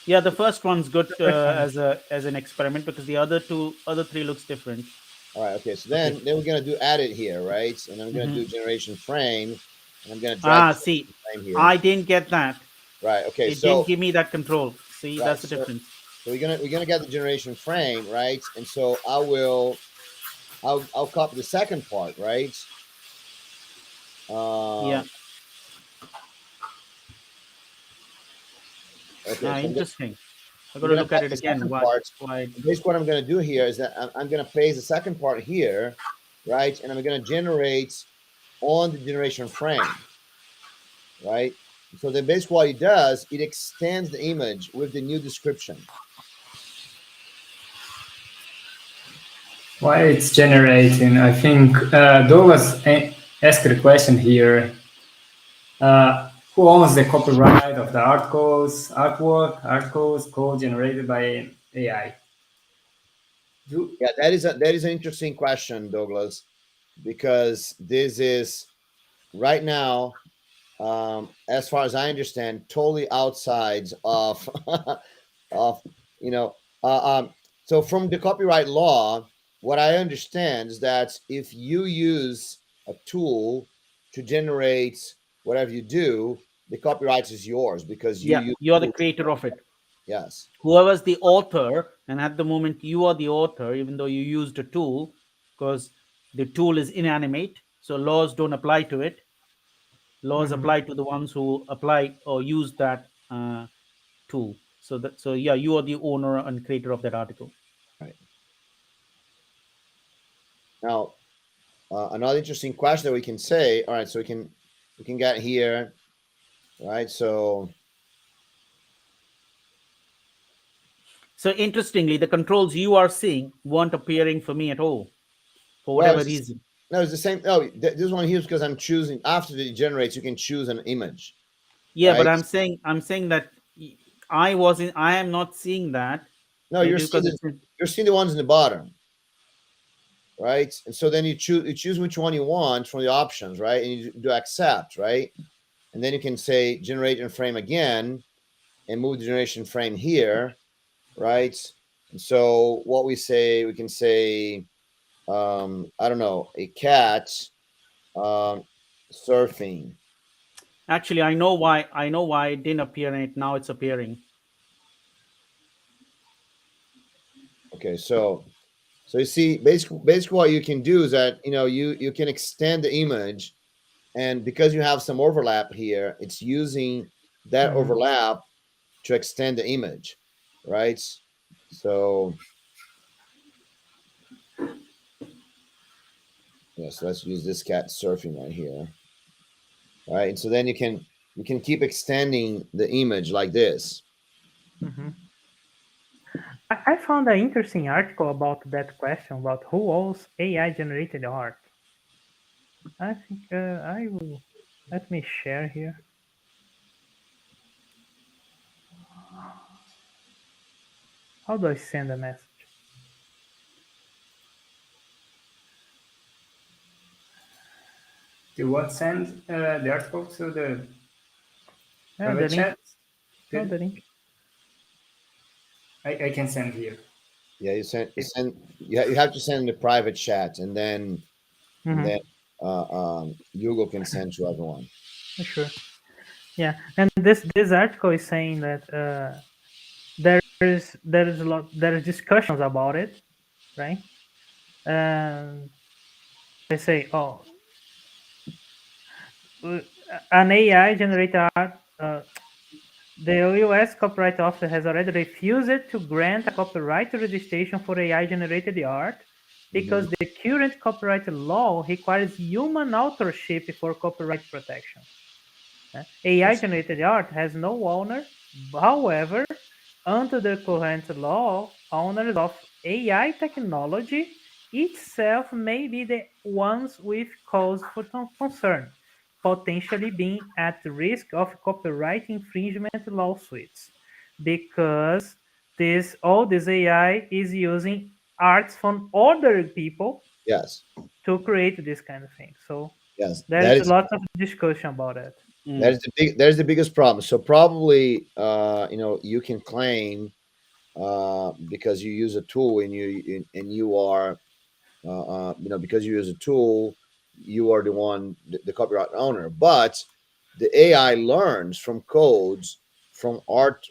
Speaker 2: Yeah, the first one's good
Speaker 3: The first one.
Speaker 2: as an experiment because the other three looks different.
Speaker 4: all right? Okay. So
Speaker 2: Okay.
Speaker 4: then we're gonna do edit here, right? And I'm gonna
Speaker 2: Hmm.
Speaker 4: do generation frame, and I'm gonna drag
Speaker 2: Ah,
Speaker 4: the
Speaker 2: see,
Speaker 4: frame here.
Speaker 2: I didn't get that.
Speaker 4: Right. Okay.
Speaker 2: It didn't
Speaker 4: So
Speaker 2: give me that control. See,
Speaker 4: right.
Speaker 2: that's the
Speaker 4: So
Speaker 2: difference.
Speaker 4: so we're gonna get the generation frame, right? And so I'll copy the second part, right?
Speaker 2: Yeah.
Speaker 4: Um, okay,
Speaker 2: Ah,
Speaker 4: so
Speaker 2: interesting. I got
Speaker 4: I'm
Speaker 2: to
Speaker 4: gonna
Speaker 2: look at
Speaker 4: copy
Speaker 2: it
Speaker 4: the
Speaker 2: again.
Speaker 4: second
Speaker 2: Why?
Speaker 4: part.
Speaker 2: Why?
Speaker 4: Basically, what I'm gonna do here is that I'm gonna paste the second part here, right? And I'm gonna generate on the generation frame, right? So then basically what it does, it extends the image with the new description.
Speaker 5: While it's generating, I think Douglas asked a question here. Who owns the copyright of the articles, code generated by AI? Do,
Speaker 4: Yeah, that is an interesting question, Douglas, because this is right now, as far as I understand, totally outside of of you know. So from the copyright law, what I understand is that if you use a tool to generate whatever you do, the copyright is yours because you
Speaker 2: Yeah,
Speaker 4: use
Speaker 2: you're the
Speaker 4: the tool.
Speaker 2: creator of it.
Speaker 4: Yes.
Speaker 2: Whoever's the author, and at the moment you are the author, even though you used a tool, because the tool is inanimate, so laws don't apply to it. Laws
Speaker 3: Mm-hmm.
Speaker 2: apply to the ones who apply or use that tool. So yeah, you are the owner and creator of that article.
Speaker 4: Right. Now, another interesting question that we can say. All right, so we can get here, right? So
Speaker 2: So interestingly, the controls you are seeing weren't appearing for me at all, for
Speaker 4: well,
Speaker 2: whatever
Speaker 4: it's
Speaker 2: reason.
Speaker 4: no, it's the same. Oh, this one here is because I'm choosing after it generates. You can choose an image,
Speaker 2: Yeah, but
Speaker 4: right?
Speaker 2: I'm saying that I am not seeing that.
Speaker 4: No,
Speaker 2: Maybe because it's in,
Speaker 4: you're seeing the ones in the bottom, right? And so then you choose which one you want from the options, right? And you do accept, right? And then you can say generate and frame again, and move the generation frame here, right? So what we can say, I don't know, a cat um, surfing.
Speaker 2: Actually, I know why it didn't appear and now it's appearing.
Speaker 4: Okay, so you see, basically what you can do is that you can extend the image, and because you have some overlap here, it's using that
Speaker 3: Mhm.
Speaker 4: overlap to extend the image, right? So yes, let's use this cat surfing right here, right? And so then you can keep extending the image like this.
Speaker 3: Mhm. I found an interesting article about that question about who owns AI generated art. I think I will let me share here. How do I send a message?
Speaker 5: Do you want to send the article to the
Speaker 3: Yeah, the
Speaker 5: private
Speaker 3: link.
Speaker 5: chat?
Speaker 3: No,
Speaker 5: Good.
Speaker 3: the link.
Speaker 5: I can send here.
Speaker 4: Yeah, you have to send in the private chat, and
Speaker 3: Mm-hmm.
Speaker 4: then Hugo can send to everyone.
Speaker 3: Sure. Yeah, and this article is saying that there is a lot there is discussions about it, right? And they say, oh, uh, an AI generated art. The U.S. Copyright Office has already refused to grant a copyright registration for AI-generated art
Speaker 4: Hmm.
Speaker 3: because the current copyright law requires human authorship for copyright protection. AI-generated art has no owner. However, under the current law, owners of AI technology itself may be the ones with cause for concern, potentially being at risk of copyright infringement lawsuits, because this AI is using arts from other people
Speaker 4: Yes,
Speaker 3: to create this kind of thing. So
Speaker 4: yes,
Speaker 3: there is a lot of discussion about it.
Speaker 2: Mm.
Speaker 4: that is the biggest problem. So probably you can claim because you use a tool, and you are because you use a tool, you are the one, the copyright owner. But the AI learns from codes, from art,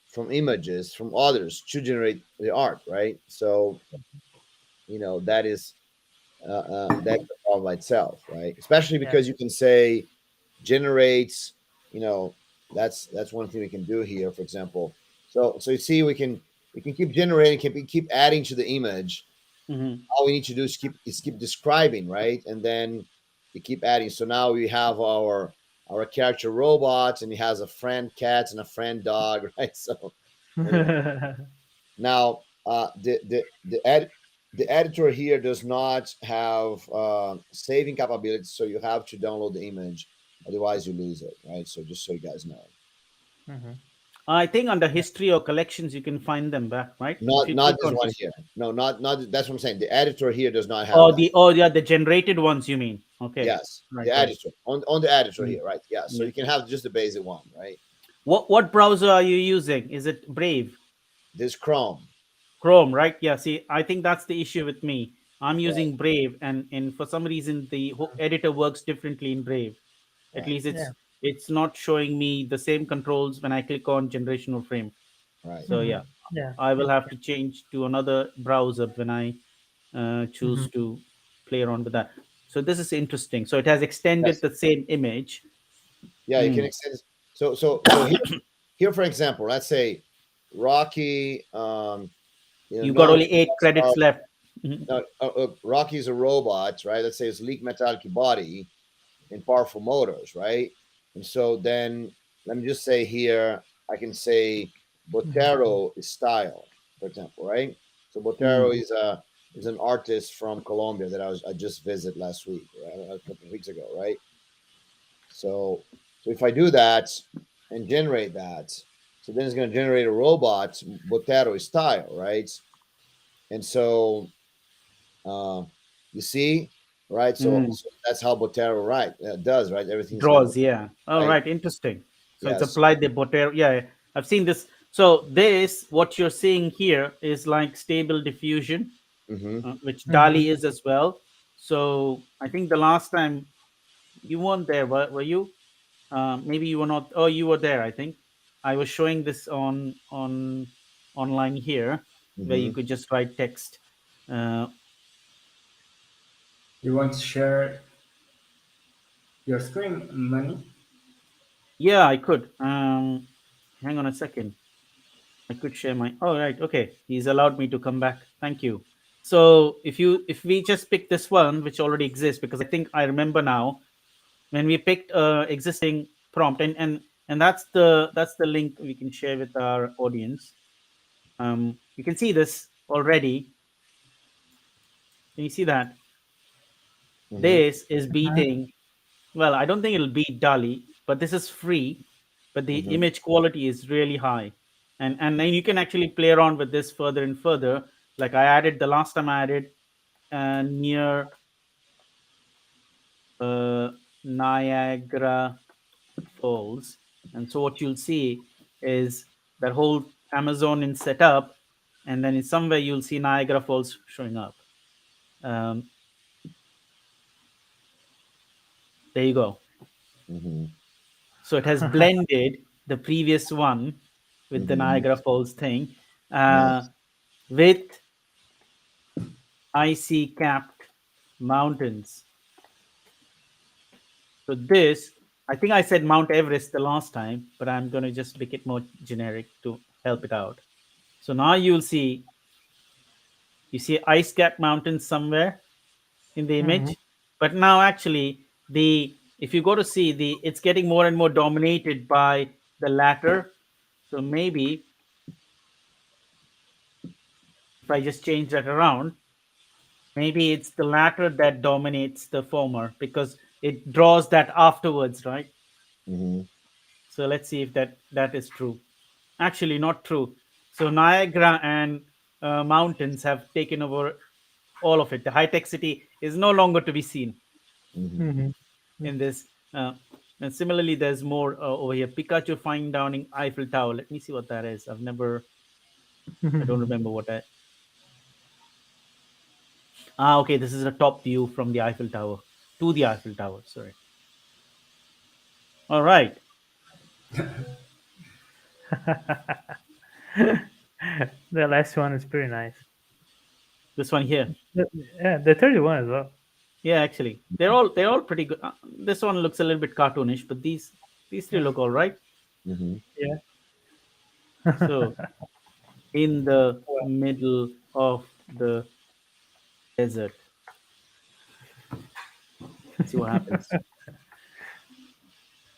Speaker 4: from images, from others to generate the art, right? So that is that's the problem by itself, right? Especially
Speaker 3: Yeah.
Speaker 4: because you can say generates, you know, that's one thing we can do here, for example. So you see, we can keep generating, keep adding to the image.
Speaker 2: Hmm.
Speaker 4: All we need to do is keep describing, right? And then you keep adding. So now we have our character robots, and he has a friend cat and a friend dog, right? So anyway, now the editor here does not have saving capabilities, so you have to download the image, otherwise you lose it, right? So just so you guys know.
Speaker 3: Mhm.
Speaker 2: I think under history or collections you can find them back, right? If
Speaker 4: Not
Speaker 2: you
Speaker 4: not
Speaker 2: click
Speaker 4: this
Speaker 2: on
Speaker 4: one
Speaker 2: history.
Speaker 4: here. No, not that's what I'm saying. The editor here does not have
Speaker 2: Or
Speaker 4: that.
Speaker 2: the generated ones you mean? Okay,
Speaker 4: Yes,
Speaker 2: right,
Speaker 4: the
Speaker 2: right.
Speaker 4: editor on the editor
Speaker 2: Mm.
Speaker 4: here, right? Yeah, so
Speaker 2: Yeah.
Speaker 4: you can have just the basic one, right?
Speaker 2: What browser are you using? Is it Brave?
Speaker 4: This Chrome,
Speaker 2: Chrome, right? Yeah. See, I think that's the issue with me. I'm
Speaker 4: right,
Speaker 2: using Brave, and for some reason the editor works differently in Brave. At
Speaker 4: right,
Speaker 2: least
Speaker 3: Yeah.
Speaker 2: it's not showing me the same controls when I click on generational frame.
Speaker 4: right.
Speaker 2: So
Speaker 3: Mhm.
Speaker 2: yeah,
Speaker 3: Yeah.
Speaker 2: I will have to change to another browser when I choose
Speaker 3: Mhm.
Speaker 2: to play around with that. So this is interesting. So it has extended
Speaker 4: Yes,
Speaker 2: the same image.
Speaker 4: yeah, you can
Speaker 2: Mm.
Speaker 4: extend. So here, for example, let's say Rocky,
Speaker 2: You got
Speaker 4: known
Speaker 2: only 8 credits left. Mhm.
Speaker 4: Rocky is a robot, right? Let's say it's sleek metallic body and powerful motors, right? And so then let me just say here, I can say
Speaker 3: Mhm.
Speaker 4: Botero is style, for example, right? So Botero
Speaker 2: Mm.
Speaker 4: is an artist from Colombia that I just visited last week, right? A couple of weeks ago, right? So if I do that and generate that, so then it's going to generate a robot Botero style, right? And so uh, you see, right? So,
Speaker 2: Mm.
Speaker 4: so that's how Botero does, right? Everything's like
Speaker 2: Draws, yeah. All
Speaker 4: right.
Speaker 2: right, interesting. So it's
Speaker 4: Yes,
Speaker 2: applied the Botero. Yeah, I've seen this. So this, what you're seeing here, is like stable diffusion,
Speaker 4: Mm-hmm.
Speaker 2: which
Speaker 3: Mhm.
Speaker 2: DALI is as well. So I think the last time you weren't there, were you? Maybe you were not. Oh, you were there. I think I was showing this on online here, where
Speaker 4: Mm-hmm.
Speaker 2: you could just write text. Uh,
Speaker 5: You want to share your screen, Money?
Speaker 2: yeah, I could. Hang on a second. I could share my. Oh, right. Okay, he's allowed me to come back. Thank you. So if we just pick this one, which already exists, because I think I remember now when we picked existing prompt, and that's the link we can share with our audience. You can see this already. Can you see that?
Speaker 4: Mm-hmm.
Speaker 2: This is beating. Well, I don't think it'll beat DALI, but this is free. But the
Speaker 4: Mm-hmm.
Speaker 2: image quality is really high, and then you can actually play around with this further and further. Like I added the last time I added near uh, Niagara Falls, and so what you'll see is that whole Amazon in setup, and then in somewhere you'll see Niagara Falls showing up. Um, there you go.
Speaker 4: Mm-hmm.
Speaker 2: So it has blended the previous one with the
Speaker 4: Mm-hmm.
Speaker 2: Niagara Falls thing uh,
Speaker 4: Nice.
Speaker 2: with icy capped mountains. So this, I think I said Mount Everest the last time, but I'm going to just make it more generic to help it out. So now you'll see, you see ice capped mountains somewhere in the
Speaker 3: Mhm.
Speaker 2: image, but now actually the if you go to see the it's getting more and more dominated by the latter. So maybe if I just change that around, maybe it's the latter that dominates the former because it draws that afterwards, right?
Speaker 4: Mm-hmm.
Speaker 2: So let's see if that is true. Actually, not true. So Niagara and mountains have taken over all of it. The high tech city is no longer to be seen
Speaker 4: Mm-hmm.
Speaker 3: Mhm.
Speaker 2: in this. And similarly, there's more over here. Pikachu flying down in Eiffel Tower. Let me see what that is. I don't remember what that. Ah, okay. This is a top view from the Eiffel Tower to the Eiffel Tower. Sorry. All right.
Speaker 3: The last one is pretty nice.
Speaker 2: This one here.
Speaker 3: Yeah, the third one as well.
Speaker 2: Yeah, actually, they're all pretty good. This one looks a little bit cartoonish, but these three look all right.
Speaker 4: Mm-hmm.
Speaker 3: Yeah.
Speaker 2: So in the
Speaker 3: Well,
Speaker 2: middle of the desert, let's see what happens.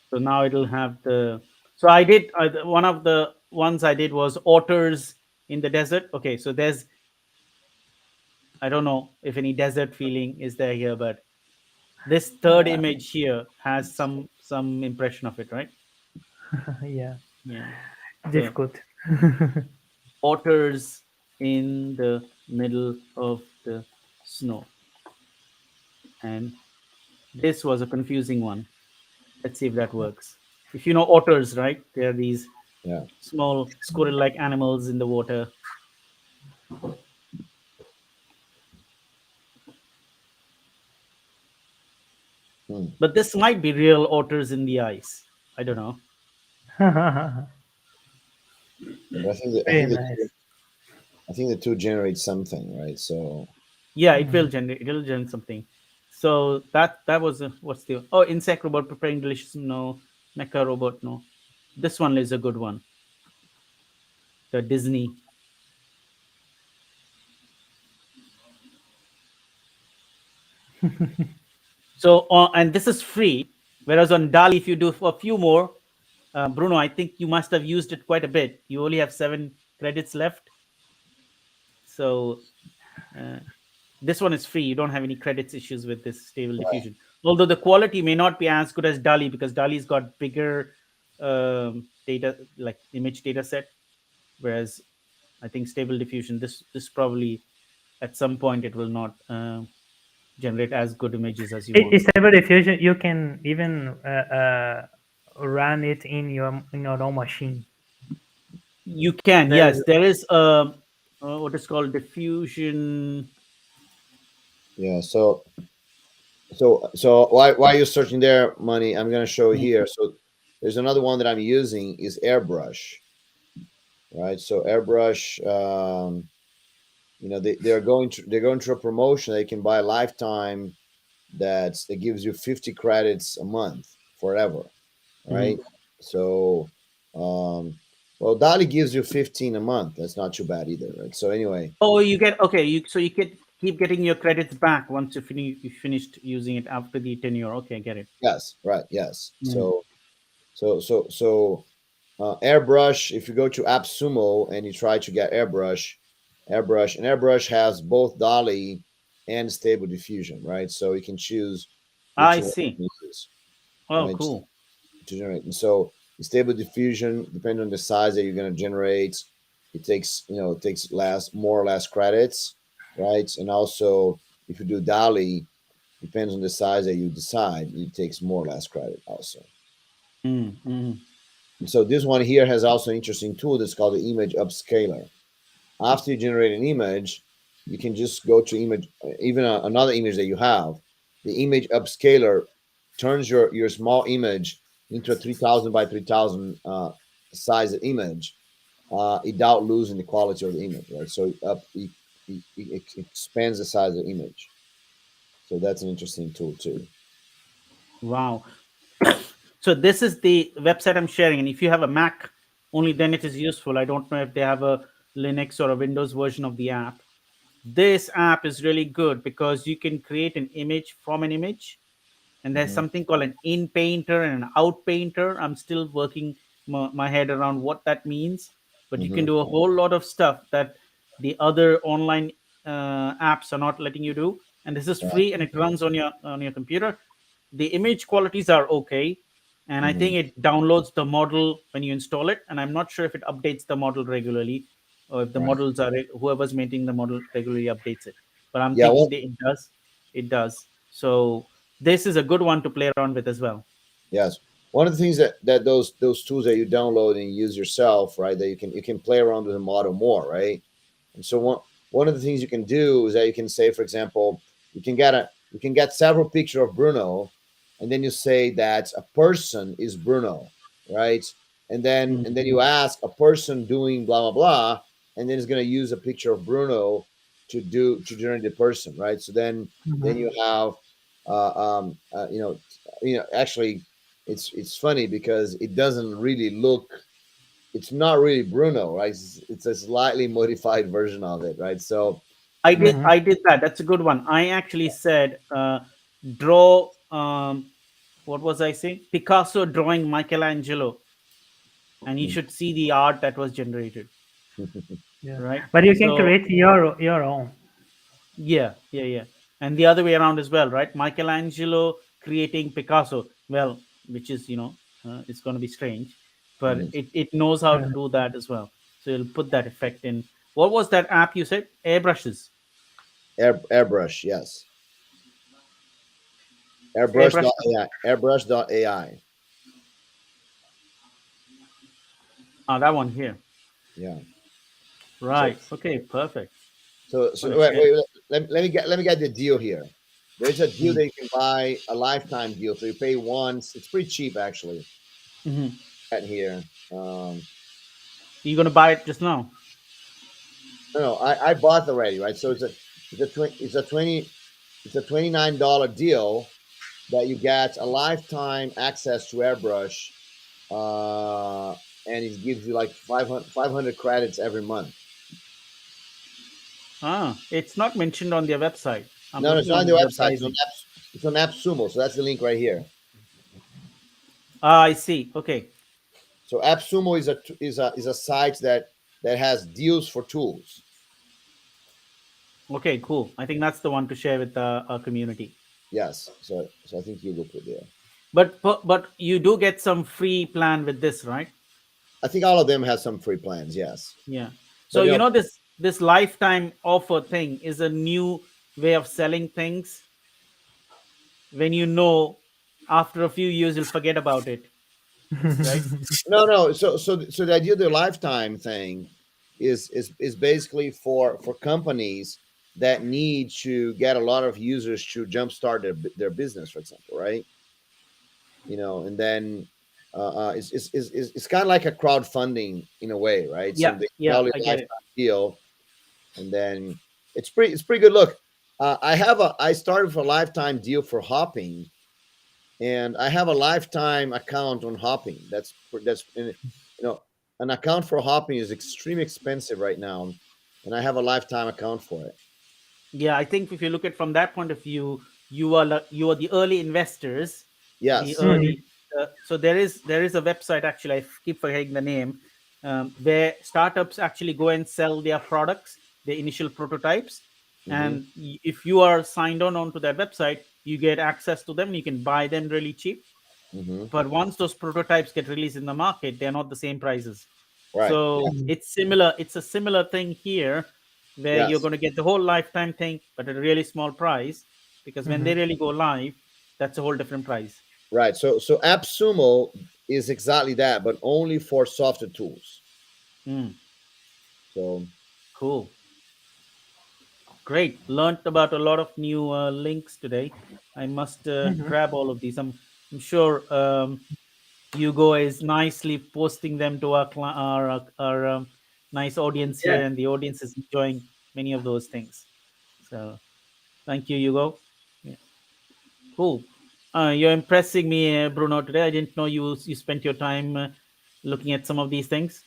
Speaker 2: So now it'll have the. So I did one of the ones I did was otters in the desert. Okay, so there's I don't know if any desert feeling is there here, but this third
Speaker 3: uh,
Speaker 2: image here has some impression of it, right?
Speaker 3: yeah,
Speaker 2: Yeah. So
Speaker 3: difficult.
Speaker 2: otters in the middle of the snow. And this was a confusing one. Let's see if that works. If you know otters, right? They are these
Speaker 4: Yeah.
Speaker 2: small squirrel like animals in the water.
Speaker 4: Hmm.
Speaker 2: But this might be real otters in the ice. I don't know.
Speaker 4: But
Speaker 3: Very nice.
Speaker 4: I think the two generate something, right? So
Speaker 2: Yeah,
Speaker 3: Mhm.
Speaker 2: it'll generate something. So that was what's the insect robot preparing delicious no mecha robot no. This one is a good one. The Disney. So, and this is free. Whereas on DALI, if you do a few more, Bruno, I think you must have used it quite a bit. You only have 7 credits left. So, uh, this one is free. You don't have any credits issues with this stable diffusion. Although the quality may not be as good as DALI because DALI's got bigger data, like image data set. Whereas I think stable diffusion, this probably at some point it will not generate as good images as you want.
Speaker 3: Stable diffusion, you can even run it in your own machine.
Speaker 2: You can,
Speaker 3: There
Speaker 2: yes.
Speaker 3: is.
Speaker 2: There is what is called diffusion.
Speaker 4: Yeah. So why you're searching there, money? I'm gonna show you
Speaker 2: Mm.
Speaker 4: here. So there's another one that I'm using is airbrush, right? So airbrush, they're going through a promotion. They can buy a lifetime that gives you 50 credits a month forever, right?
Speaker 2: Mhm.
Speaker 4: So, well, Dali gives you 15 a month. That's not too bad either, right? So anyway,
Speaker 2: Oh, you get okay. You can keep getting your credits back once you finished using it after the tenure. Okay, I get it.
Speaker 4: yes, right, yes.
Speaker 2: Mm.
Speaker 4: So airbrush. If you go to AppSumo and you try to get airbrush has both Dali and stable diffusion, right? So you can choose which
Speaker 2: I
Speaker 4: one
Speaker 2: see.
Speaker 4: you use,
Speaker 2: Oh,
Speaker 4: right?
Speaker 2: cool.
Speaker 4: To generate. And so stable diffusion, depending on the size that you're going to generate, it takes less, more or less credits, right? And also, if you do Dali, depends on the size that you decide, it takes more or less credit also.
Speaker 2: Mm, mm.
Speaker 4: And so this one here has also an interesting tool that's called the image upscaler. After you generate an image, you can just go to image, even another image that you have. The image upscaler turns your small image into a 3000 by 3000 size image, without losing the quality of the image, right? So it expands the size of the image. So that's an interesting tool too.
Speaker 2: Wow. So this is the website I'm sharing, and if you have a Mac, only then it is useful. I don't know if they have a Linux or a Windows version of the app. This app is really good because you can create an image from an image, and there's
Speaker 4: Hmm.
Speaker 2: something called an in painter and an out painter. I'm still working my head around what that means, but you can
Speaker 4: Hmm.
Speaker 2: do a whole lot of stuff that the other online apps are not letting you do. And this is
Speaker 4: Right.
Speaker 2: free, and it runs on your computer. The image qualities are okay, and I
Speaker 4: Hmm.
Speaker 2: think it downloads the model when you install it. And I'm not sure if it updates the model regularly, or if the
Speaker 4: Right.
Speaker 2: models are whoever's maintaining the model regularly updates it. But I'm
Speaker 4: Yeah.
Speaker 2: thinking
Speaker 4: Well,
Speaker 2: that it does. It does. So this is a good one to play around with as well.
Speaker 4: yes. One of the things that those tools that you download and use yourself, right? That you can play around with the model more, right? And so one of the things you can do is that you can say, for example, you can get several picture of Bruno, and then you say that a person is Bruno, right? And then
Speaker 2: Mm.
Speaker 4: you ask a person doing blah blah blah, and then it's going to use a picture of Bruno to generate the person, right? So then
Speaker 3: Mhm.
Speaker 4: you have actually it's funny because it doesn't really look, it's not really Bruno, right? It's a slightly modified version of it, right? So
Speaker 2: I did.
Speaker 3: Mhm.
Speaker 2: I did that. That's a good one. I actually said draw. What was I saying? Picasso drawing Michelangelo, and you should see the art that was generated.
Speaker 3: Yeah,
Speaker 2: Right.
Speaker 3: but you can
Speaker 2: So
Speaker 3: create your own.
Speaker 2: yeah, yeah, yeah. And the other way around as well, right? Michelangelo creating Picasso. Well, which is it's going to be strange, but
Speaker 4: mhm.
Speaker 2: it knows how to
Speaker 3: Uh,
Speaker 2: do that as well. So you'll put that effect in. What was that app you said? Airbrushes.
Speaker 4: Airbrush, yes,
Speaker 2: Airbrush.
Speaker 4: airbrush.ai.
Speaker 2: That one here.
Speaker 4: Yeah. So
Speaker 2: Right. Okay. Perfect. Want to
Speaker 4: wait,
Speaker 2: share?
Speaker 4: wait, let me get the deal here. There's a deal
Speaker 2: Mm-hmm.
Speaker 4: that you can buy a lifetime deal. So you pay once. It's pretty cheap actually.
Speaker 2: Mm-hmm.
Speaker 4: At here, um,
Speaker 2: You're going to buy it just now.
Speaker 4: no, I bought already, right? So it's a $29 deal that you get a lifetime access to airbrush, uh, and it gives you like 500 credits every month.
Speaker 2: It's not mentioned on their website. I'm
Speaker 4: No, no, it's
Speaker 2: looking
Speaker 4: not
Speaker 2: on
Speaker 4: on
Speaker 2: the
Speaker 4: the website.
Speaker 2: advertising.
Speaker 4: It's on AppSumo. So that's the link right here.
Speaker 2: I see. Okay.
Speaker 4: So AppSumo is a site that has deals for tools.
Speaker 2: Okay. Cool. I think that's the one to share with our community.
Speaker 4: Yes. So I think you look there.
Speaker 2: But you do get some free plan with this, right?
Speaker 4: I think all of them have some free plans. Yes,
Speaker 2: Yeah. So
Speaker 4: but
Speaker 2: this lifetime offer thing is a new way of selling things when after a few years you'll forget about it. right?
Speaker 4: No. So the idea of the lifetime thing is basically for companies that need to get a lot of users to jumpstart their business, for example, right? And then it's kind of like a crowdfunding in a way, right? So
Speaker 2: Yeah,
Speaker 4: they
Speaker 2: yeah,
Speaker 4: tell you
Speaker 2: I
Speaker 4: a
Speaker 2: get it.
Speaker 4: lifetime deal, and then it's pretty good. Look, I started for a lifetime deal for hopping, and I have a lifetime account on hopping. An account for hopping is extremely expensive right now, and I have a lifetime account for it.
Speaker 2: Yeah, I think if you look at from that point of view, you are the early investors, the
Speaker 4: Yes.
Speaker 2: early. So there is a website, actually. Keep forgetting the name, where startups actually go and sell their products, their initial prototypes,
Speaker 4: Hmm.
Speaker 2: and if you are signed on onto that website, you get access to them. You can buy them really cheap.
Speaker 4: Hmm.
Speaker 2: But once those prototypes get released in the market, they're not the same prices.
Speaker 4: Right.
Speaker 2: So
Speaker 4: Yes.
Speaker 2: it's similar. It's a similar thing here, where you're
Speaker 4: Yes.
Speaker 2: going to get the whole lifetime thing, but at a really small price, because when they
Speaker 3: Mhm.
Speaker 2: really go live, that's a whole different price.
Speaker 4: Right. So AppSumo is exactly that, but only for software tools.
Speaker 2: Mm,
Speaker 4: So
Speaker 2: cool. Great. Learned about a lot of new links today. I must
Speaker 3: Mhm.
Speaker 2: grab all of these. I'm sure Hugo is nicely posting them to our nice audience
Speaker 5: Yeah.
Speaker 2: here, and the audience is enjoying many of those things. So thank you, Hugo. Yeah, cool. You're impressing me, Bruno. Today, I didn't know you spent your time looking at some of these things.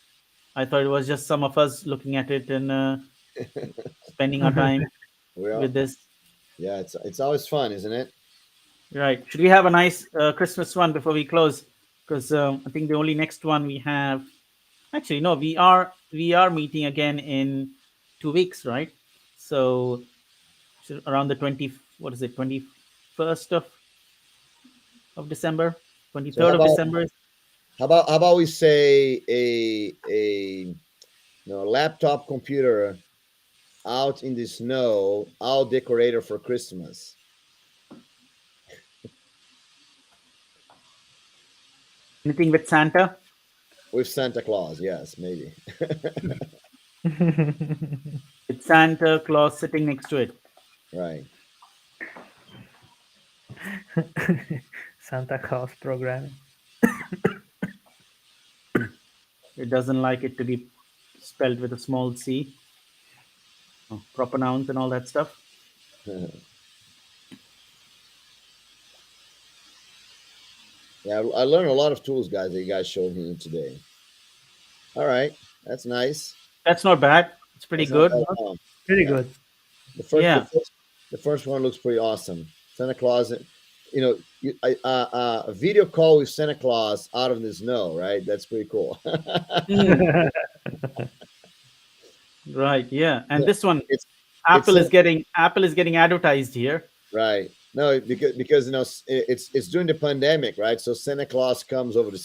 Speaker 2: I thought it was just some of us looking at it and spending our time
Speaker 4: we are.
Speaker 2: with this.
Speaker 4: Yeah. It's always fun, isn't it?
Speaker 2: Right. Should we have a nice Christmas one before we close? Because I think the only next one we have. Actually, no, we are meeting again in 2 weeks, right? So around the 20, what is it, 21st of December, twenty
Speaker 4: So
Speaker 2: third of December.
Speaker 4: how about we say a laptop computer out in the snow, all decorated for Christmas
Speaker 2: Anything with Santa?
Speaker 4: with Santa Claus. Yes, maybe.
Speaker 2: With Santa Claus sitting next to it.
Speaker 4: Right.
Speaker 3: Santa Claus programming.
Speaker 2: It doesn't like it to be spelled with a small c, proper nouns and all that stuff.
Speaker 4: Yeah, I learned a lot of tools, guys, that you guys showed me today. All right, that's nice.
Speaker 2: That's not bad. It's pretty
Speaker 4: That's not
Speaker 2: good.
Speaker 4: bad at all.
Speaker 3: Pretty
Speaker 4: Yeah,
Speaker 3: good.
Speaker 4: the first, the
Speaker 2: Yeah.
Speaker 4: first, the first one looks pretty awesome. Santa Claus, a video call with Santa Claus out of the snow, right? That's pretty cool.
Speaker 2: Mm, right. Yeah. And
Speaker 4: Yeah,
Speaker 2: this one,
Speaker 4: it's it's
Speaker 2: Apple is
Speaker 4: Santa,
Speaker 2: getting advertised here.
Speaker 4: right. No, because it's during the pandemic, right? So Santa Claus comes over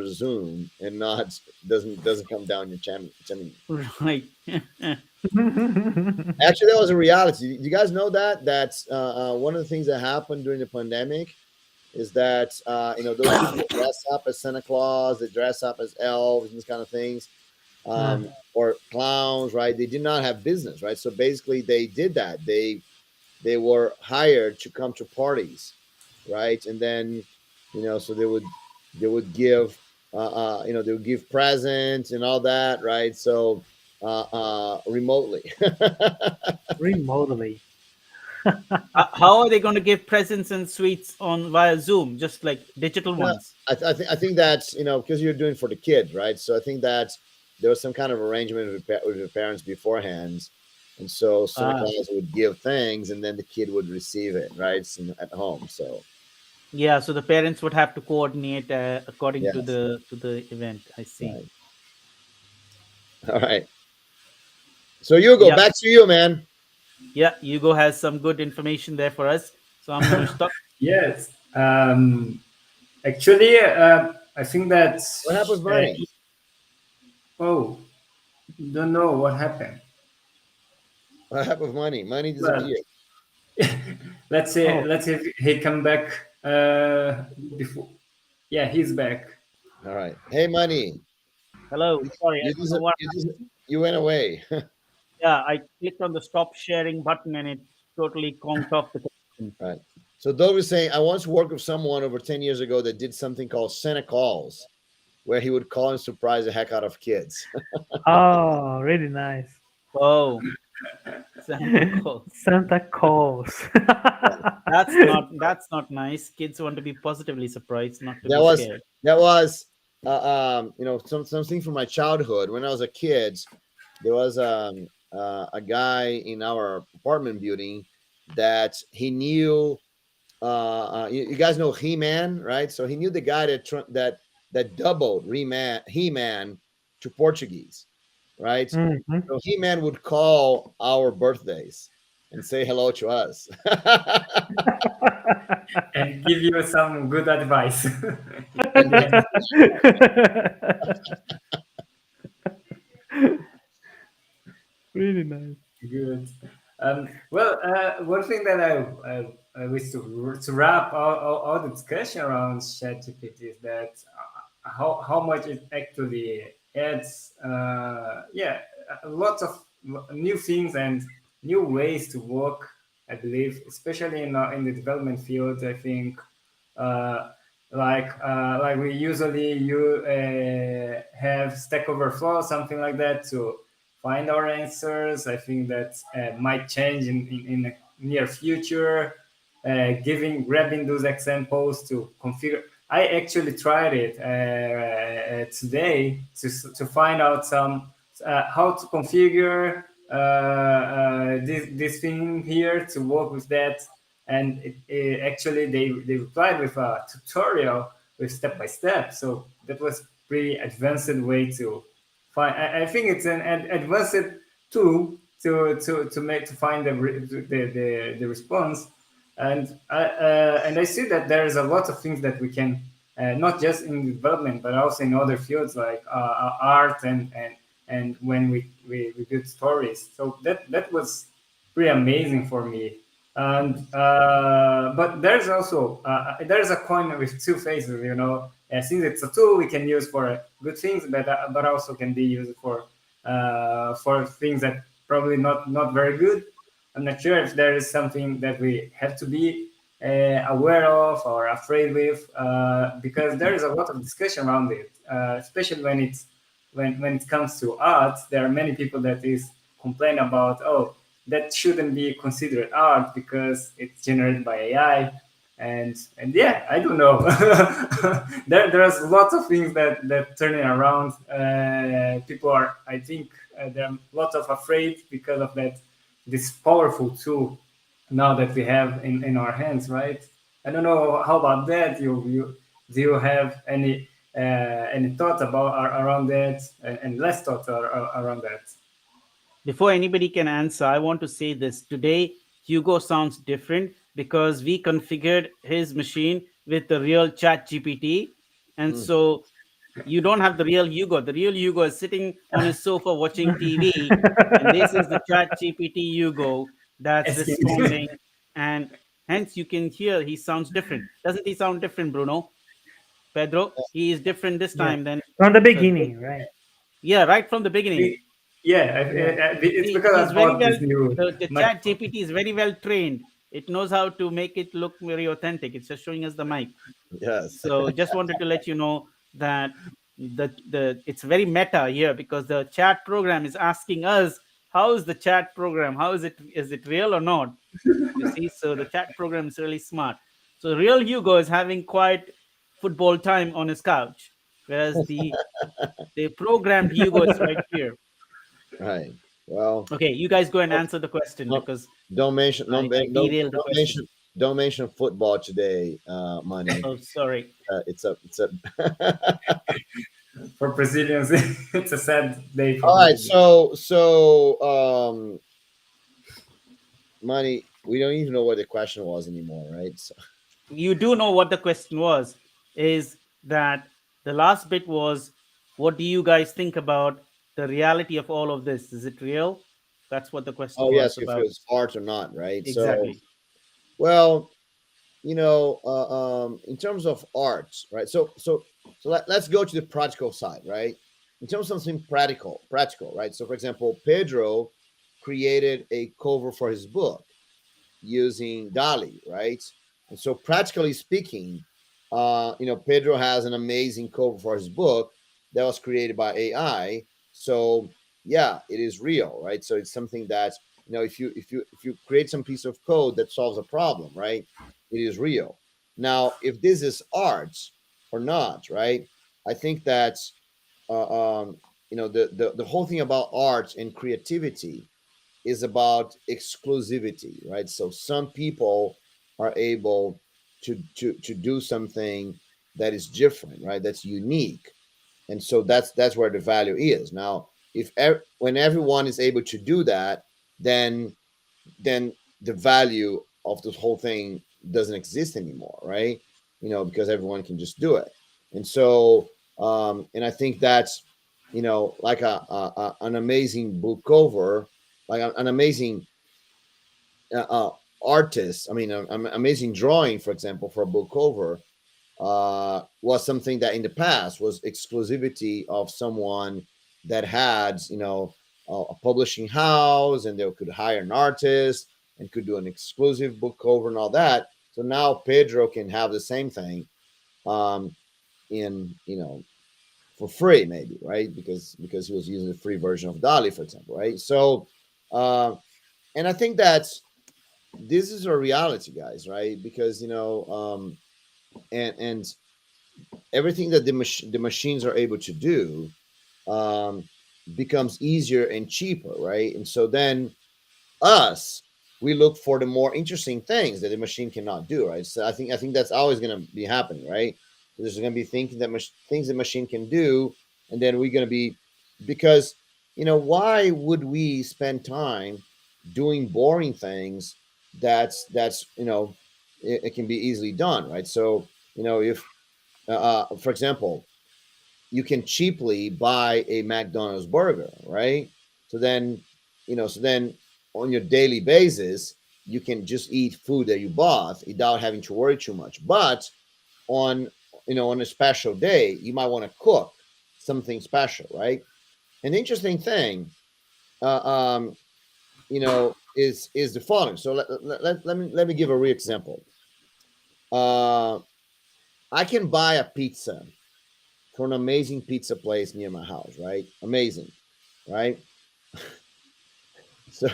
Speaker 4: Zoom and not doesn't come down your chimney.
Speaker 2: Right.
Speaker 4: Actually, that was a reality. You guys know that one of the things that happened during the pandemic is that those people that dress up as Santa Claus, they dress up as elves and these kind of things,
Speaker 3: Yeah.
Speaker 4: or clowns, right? They did not have business, right? So basically, they did that. They were hired to come to parties, right? And then so they would give they would give presents and all that, right? So remotely.
Speaker 3: Remotely.
Speaker 2: How are they going to give presents and sweets on via Zoom? Just like digital
Speaker 4: No,
Speaker 2: ones?
Speaker 4: I think that's because you're doing for the kids, right? So I think that there was some kind of arrangement with the parents beforehand, and so Santa
Speaker 2: Ah,
Speaker 4: Claus would give things, and then the kid would receive it, right, at home. So
Speaker 2: yeah. So the parents would have to coordinate according to
Speaker 4: yes,
Speaker 2: the event. I see.
Speaker 4: right, all right. So you go
Speaker 2: Yeah.
Speaker 4: back to you, man.
Speaker 2: Yeah. Hugo has some good information there for us. So I'm going to stop.
Speaker 5: Yes. Actually, I think that.
Speaker 4: What happened with
Speaker 5: Uh,
Speaker 4: money?
Speaker 5: oh, don't know what happened.
Speaker 4: What happened with money? Money
Speaker 5: Well,
Speaker 4: disappeared.
Speaker 5: let's say
Speaker 3: Oh,
Speaker 5: let's say he come back before. Yeah, he's back.
Speaker 4: All right. Hey, money.
Speaker 2: Hello. Sorry, I
Speaker 4: You
Speaker 2: don't know
Speaker 4: just,
Speaker 2: what.
Speaker 4: you went away.
Speaker 2: Yeah, I clicked on the stop sharing button and it totally conked off the connection.
Speaker 4: Right. So Doug was saying, I once worked with someone over 10 years ago that did something called Santa calls, where he would call and surprise the heck out of kids.
Speaker 3: Oh, really nice.
Speaker 2: Oh, Santa Claus.
Speaker 3: Santa Claus.
Speaker 2: That's not nice. Kids want to be positively surprised, not to
Speaker 4: That
Speaker 2: be
Speaker 4: was
Speaker 2: scared.
Speaker 4: that was something from my childhood. When I was a kid, there was a guy in our apartment building that he knew. You guys know He Man, right? So he knew the guy that doubled He Man to Portuguese, right?
Speaker 3: Mhm.
Speaker 4: So He Man would call our birthdays and say hello to us.
Speaker 5: And give you some good advice. In
Speaker 4: And
Speaker 5: the end.
Speaker 3: Really nice.
Speaker 5: Good. Well, one thing that I wish to wrap all the discussion around ChatGPT is that how much it actually adds, yeah, lots of new things and new ways to work. I believe, especially in the development field, I think uh, like we usually you have Stack Overflow, something like that, to find our answers. I think that might change in the near future. Grabbing those examples to configure. I actually tried it today to find out some how to configure this thing here to work with that, and actually they replied with a tutorial with step by step. So that was pretty advanced way to find. I think it's an advanced tool to make to find the response, and I see that there is a lot of things that we can not just in development but also in other fields like art and when we build stories. So that was pretty amazing for me. And but there's also there's a coin with two faces, you know. Since it's a tool we can use for good things, but also can be used for things that probably not very good. I'm not sure if there is something that we have to be aware of or afraid with, because there is a lot of discussion around it, especially when it comes to art. There are many people that is complain about, oh, that shouldn't be considered art because it's generated by AI. And yeah, I don't know. There's lots of things that turning around. People are, I think, there are lots of afraid because of that this powerful tool now that we have in our hands, right? I don't know how about that. You do you have any thoughts about around that, and less thoughts around that?
Speaker 2: Before anybody can answer, I want to say this. Today, Hugo sounds different because we configured his machine with the real Chat GPT. And
Speaker 4: Hmm.
Speaker 2: so you don't have the real Hugo. The real Hugo is sitting on his sofa watching TV. And this is the Chat GPT Hugo that's
Speaker 5: Asking.
Speaker 2: responding. And hence you can hear he sounds different. Doesn't he sound different, Bruno? Pedro? He is different this
Speaker 3: Yeah.
Speaker 2: time than
Speaker 3: From the
Speaker 2: because
Speaker 3: beginning, right?
Speaker 2: yeah, right from the beginning.
Speaker 5: Yeah,
Speaker 3: Yeah.
Speaker 5: it's
Speaker 2: See,
Speaker 5: because
Speaker 2: he's
Speaker 5: I
Speaker 2: very
Speaker 5: bought
Speaker 2: well.
Speaker 5: this new
Speaker 2: The
Speaker 5: mic.
Speaker 2: Chat GPT is very well trained. It knows how to make it look very authentic. It's just showing us the mic.
Speaker 4: Yes.
Speaker 2: So just wanted to let you know that the it's very meta here because the chat program is asking us how is the chat program, how is it real or not, you see. So the chat program is really smart. So real Hugo is having quite football time on his couch, whereas the programmed Hugo is right here.
Speaker 4: Right. Well,
Speaker 2: Okay, you guys go and answer the question
Speaker 4: don't,
Speaker 2: because
Speaker 4: don't mention
Speaker 2: I derailed the
Speaker 4: don't
Speaker 2: question.
Speaker 4: don't mention football today, money.
Speaker 2: Oh, sorry.
Speaker 4: It's a
Speaker 5: For Brazilians. It's a sad day for
Speaker 4: all right.
Speaker 5: Brazilians.
Speaker 4: So money. We don't even know what the question was anymore, right? So,
Speaker 2: You do know what the question was, is that the last bit was, what do you guys think about the reality of all of this? Is it real? That's what the question
Speaker 4: oh
Speaker 2: was
Speaker 4: yes, if
Speaker 2: about.
Speaker 4: it's art or not, right? So
Speaker 2: Exactly.
Speaker 4: well, in terms of art, right? Let's go to the practical side, right? In terms of something practical, right? So, for example, Pedro created a cover for his book using Dali, right? And so, practically speaking, Pedro has an amazing cover for his book that was created by AI. So, yeah, it is real, right? So, it's something that if you create some piece of code that solves a problem, right? It is real. Now, if this is art or not, right? I think that the whole thing about art and creativity is about exclusivity, right? So some people are able to do something that is different, right? That's unique, and so that's where the value is. Now, when everyone is able to do that, then then the value of this whole thing doesn't exist anymore, right? Because everyone can just do it, and so and I think that's like an amazing book cover, like an amazing uh, uh, artist. I mean, an amazing drawing, for example, for a book cover was something that in the past was exclusivity of someone that had, a publishing house, and they could hire an artist and could do an exclusive book cover and all that. So now Pedro can have the same thing, um, in for free, maybe, right? Because he was using the free version of Dali, for example, right? So, uh, and I think that this is a reality, guys, right? Because and everything that the machines are able to do um, becomes easier and cheaper, right? And so then us, we look for the more interesting things that the machine cannot do, right? So I think that's always going to be happening, right? So there's going to be things the machine can do, and then we're going to be because why would we spend time doing boring things that's it can be easily done, right? So if for example, you can cheaply buy a McDonald's burger, right? So then, on your daily basis, you can just eat food that you bought without having to worry too much. But on on a special day, you might want to cook something special, right? An interesting thing, is the following. So let me give a real example. Uh, I can buy a pizza for an amazing pizza place near my house, right? Amazing, right? So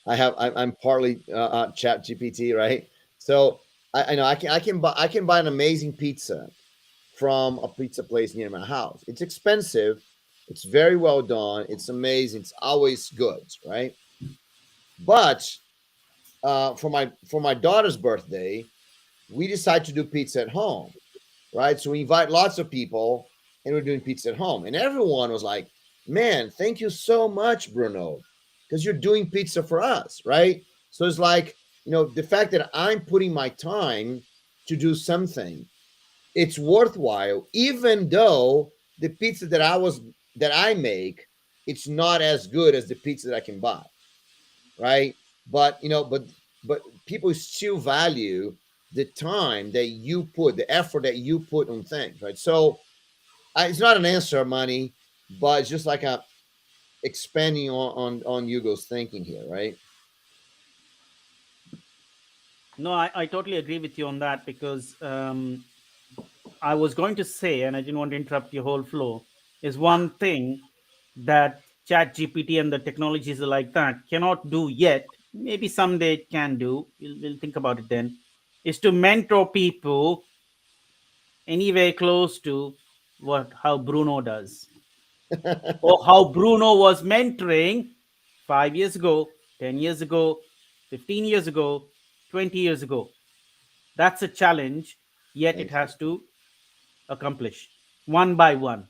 Speaker 4: I'm partly Chat GPT, right? So I know I can buy an amazing pizza from a pizza place near my house. It's expensive, it's very well done, it's amazing, it's always good, right? But for my daughter's birthday, we decide to do pizza at home, right? So we invite lots of people and we're doing pizza at home. And everyone was like, man, thank you so much, Bruno, because you're doing pizza for us, right? So it's like, the fact that I'm putting my time to do something, it's worthwhile, even though the pizza that I make, it's not as good as the pizza that I can buy, right? But people still value the time that you put, the effort that you put on things, right? So it's not an answer, money, but it's just like a expanding on Hugo's thinking here, right?
Speaker 2: No, I totally agree with you on that because I was going to say, and I didn't want to interrupt your whole flow, is one thing that Chat GPT and the technologies like that cannot do yet. Maybe someday it can do. We'll think about it then. Is to mentor people anywhere close to what how Bruno does, or how Bruno was mentoring 5 years ago, 10 years ago, 15 years ago, 20 years ago. That's a challenge. Yet it has to accomplish one by one.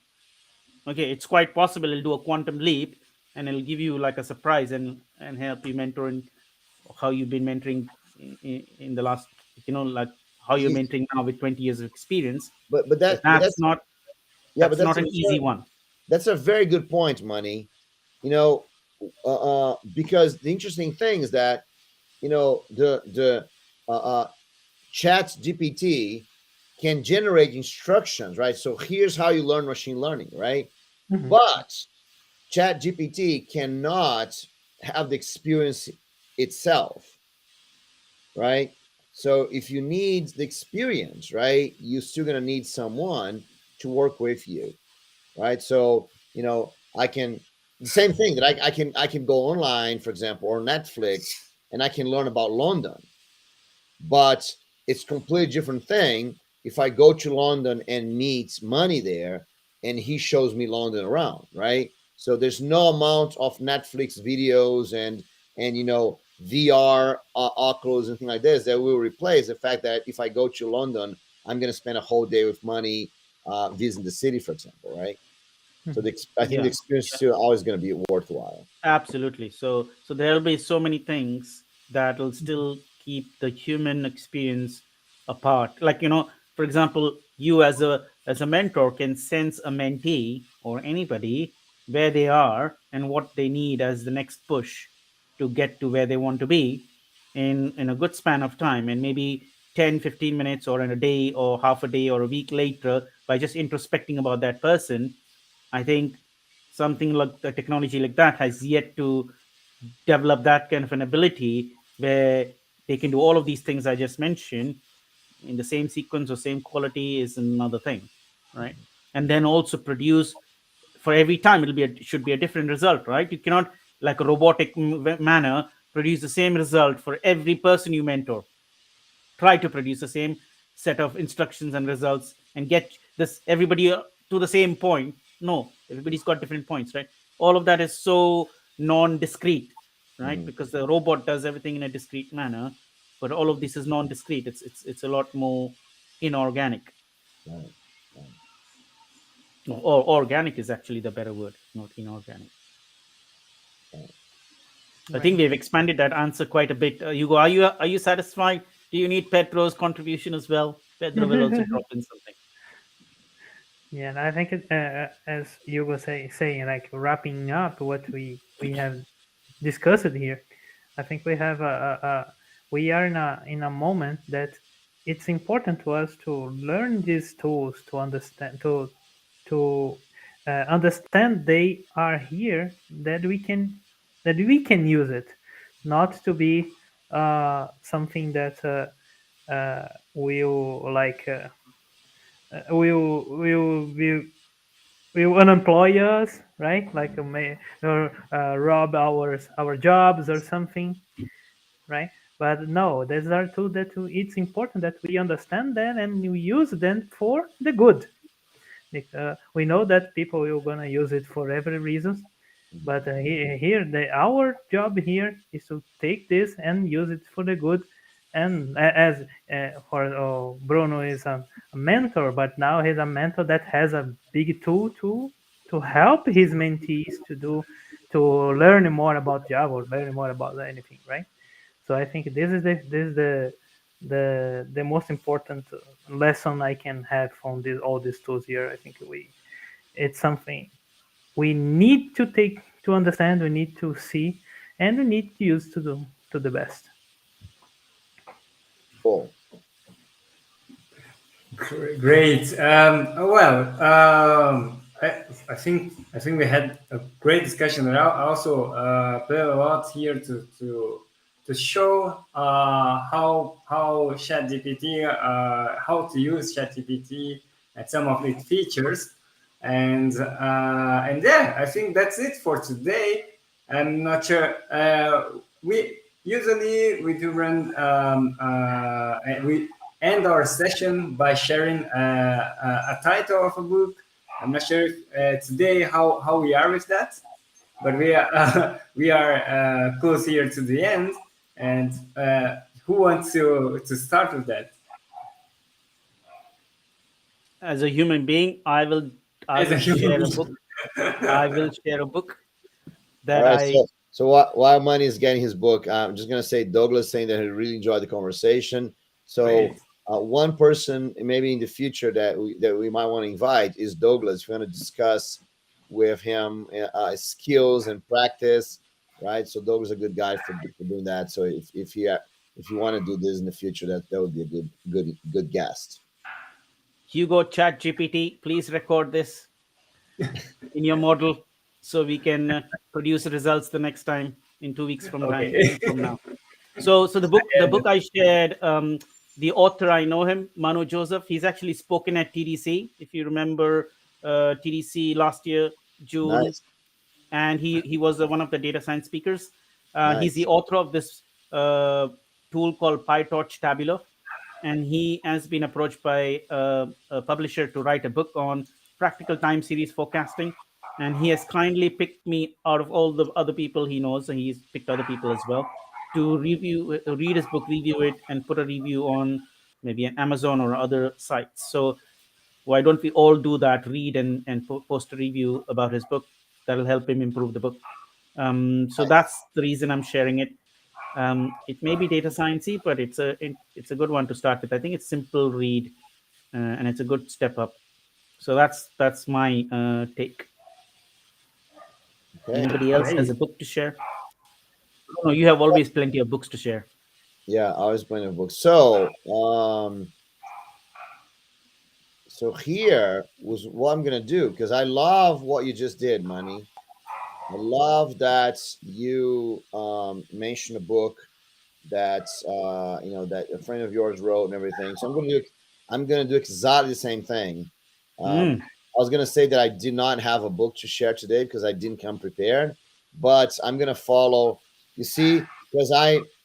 Speaker 2: Okay, it's quite possible it'll do a quantum leap and it'll give you like a surprise and help you mentor in how you've been mentoring in the last, like how you're
Speaker 4: You-
Speaker 2: mentoring now with 20 years of experience.
Speaker 4: but
Speaker 2: But
Speaker 4: that but
Speaker 2: that's
Speaker 4: that's
Speaker 2: not
Speaker 4: yeah, but
Speaker 2: an easy one.
Speaker 4: that's a very good point, money. You know, because the interesting thing is that the uh, uh, ChatGPT can generate instructions, right? So here's how you learn machine learning, right?
Speaker 3: Mhm.
Speaker 4: But ChatGPT cannot have the experience itself, right? So if you need the experience, right, you're still gonna need someone to work with you, right? So I can the same thing that I can go online, for example, or Netflix, and I can learn about London, but it's completely different thing if I go to London and meet money there and he shows me London around, right? So there's no amount of Netflix videos and VR Oculus and things like this that will replace the fact that if I go to London, I'm going to spend a whole day with money visiting the city, for example, right? So
Speaker 3: Mhm.
Speaker 4: I think the
Speaker 2: Yeah.
Speaker 4: experience is still always going to be worthwhile.
Speaker 2: Absolutely. So there'll be so many things that will still keep the human experience apart. Like, for example, you as a mentor can sense a mentee or anybody where they are and what they need as the next push to get to where they want to be in a good span of time, and maybe 10, 15 minutes or in a day or half a day or a week later, by just introspecting about that person. I think something like the technology like that has yet to develop that kind of an ability where they can do all of these things I just mentioned in the same sequence or same quality is another thing, right? And then also produce for every time should be a different result, right? You cannot, like a robotic manner, produce the same result for every person you mentor. Try to produce the same set of instructions and results and get this everybody to the same point. No, everybody's got different points, right? All of that is so non-discrete, right?
Speaker 4: Mm-hmm.
Speaker 2: Because the robot does everything in a discrete manner, but all of this is non-discrete. It's a lot more inorganic.
Speaker 4: Right. Right.
Speaker 2: Or organic is actually the better word, not inorganic.
Speaker 4: Right.
Speaker 2: I think
Speaker 3: Right.
Speaker 2: we've expanded that answer quite a bit. Hugo, are you satisfied? Do you need Pedro's contribution as well? Pedro will also drop in something.
Speaker 3: Yeah, and I think as you were saying, like wrapping up what we have discussed here, I think we have we are in a moment that it's important to us to learn these tools to understand to understand they are here, that we can use it, not to be something that will will unemploy us, right? Like may or rob our jobs or something, right? But no, these are tools that it's important that we understand them and we use them for the good. Like, we know that people will gonna use it for every reason, but here our job here is to take this and use it for the good. And as for Bruno is a mentor, but now he's a mentor that has a big tool to help his mentees to learn more about Java or learn more about anything, right? So I think this is the most important lesson I can have from all these tools here. I think it's something we need to take to understand, we need to see, and we need to use to the best.
Speaker 4: Cool.
Speaker 5: Great. I think we had a great discussion, and I also play a lot here to show how ChatGPT, how to use ChatGPT and some of its features, and yeah, I think that's it for today. I'm not sure. We do run we end our session by sharing a title of a book. I'm not sure if, today how we are with that, but we are we are close here to the end. And who wants to start with that?
Speaker 2: As a human being, I
Speaker 5: As a
Speaker 2: will
Speaker 5: human
Speaker 2: share a
Speaker 5: being.
Speaker 2: book. I will share a book
Speaker 4: All
Speaker 2: that
Speaker 4: right.
Speaker 2: I
Speaker 4: So while Money is getting his book, I'm just gonna say Douglas saying that he really enjoyed the conversation. So
Speaker 5: Great.
Speaker 4: one person maybe in the future that we might want to invite is Douglas. We're gonna discuss with him skills and practice, right? So Douglas is a good guy for doing that. So if if you want to do this in the future, that would be a good guest.
Speaker 2: Hugo, ChatGPT, please record this in your model so we can produce results the next time in 2 weeks from time
Speaker 5: Okay.
Speaker 2: from now. So the book I shared, the author, I know him, Manu Joseph. He's actually spoken at TDC, if you remember, TDC last year June,
Speaker 4: Nice,
Speaker 2: and he was one of the data science speakers. He's the
Speaker 4: nice.
Speaker 2: author of this tool called PyTorch Tabular, and he has been approached by a publisher to write a book on practical time series forecasting. And he has kindly picked me out of all the other people he knows, and he's picked other people as well to read his book, review it, and put a review on maybe an Amazon or other sites. So why don't we all do that? Read and post a review about his book. That'll help him improve the book. So that's the reason I'm sharing it. It may be data sciencey, but it's a good one to start with. I think it's simple read, and it's a good step up. So that's my take.
Speaker 4: Okay.
Speaker 2: Anybody else has a
Speaker 5: Great.
Speaker 2: book to share? No, you have always plenty of books to share.
Speaker 4: Yeah, I was playing a book. So here was what I'm gonna do, because I love what you just did, Manny. I love that you mentioned a book that that a friend of yours wrote and everything. So I'm gonna do exactly the same thing.
Speaker 2: Mm.
Speaker 4: I was gonna say that I did not have a book to share today because I didn't come prepared, but I'm gonna follow. You see, because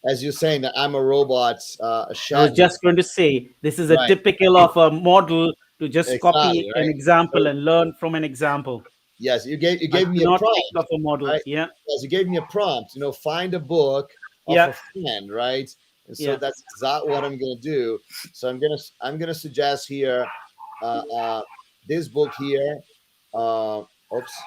Speaker 4: as you're saying, that I'm a robot, a
Speaker 2: I was
Speaker 4: chat,
Speaker 2: just going to say this is a
Speaker 4: right?
Speaker 2: typical of a model to just
Speaker 4: Exactly,
Speaker 2: copy an
Speaker 4: right.
Speaker 2: example
Speaker 4: So
Speaker 2: and learn from an example.
Speaker 4: yes, you
Speaker 2: I
Speaker 4: gave me a
Speaker 2: cannot think
Speaker 4: prompt,
Speaker 2: of a model.
Speaker 4: right?
Speaker 2: Yeah,
Speaker 4: Yes, you gave me a prompt. Find a book of
Speaker 2: yeah,
Speaker 4: a friend, right? And so
Speaker 2: yeah.
Speaker 4: that's exactly what I'm gonna do. So I'm gonna suggest here, uh, uh, this book here. Oops,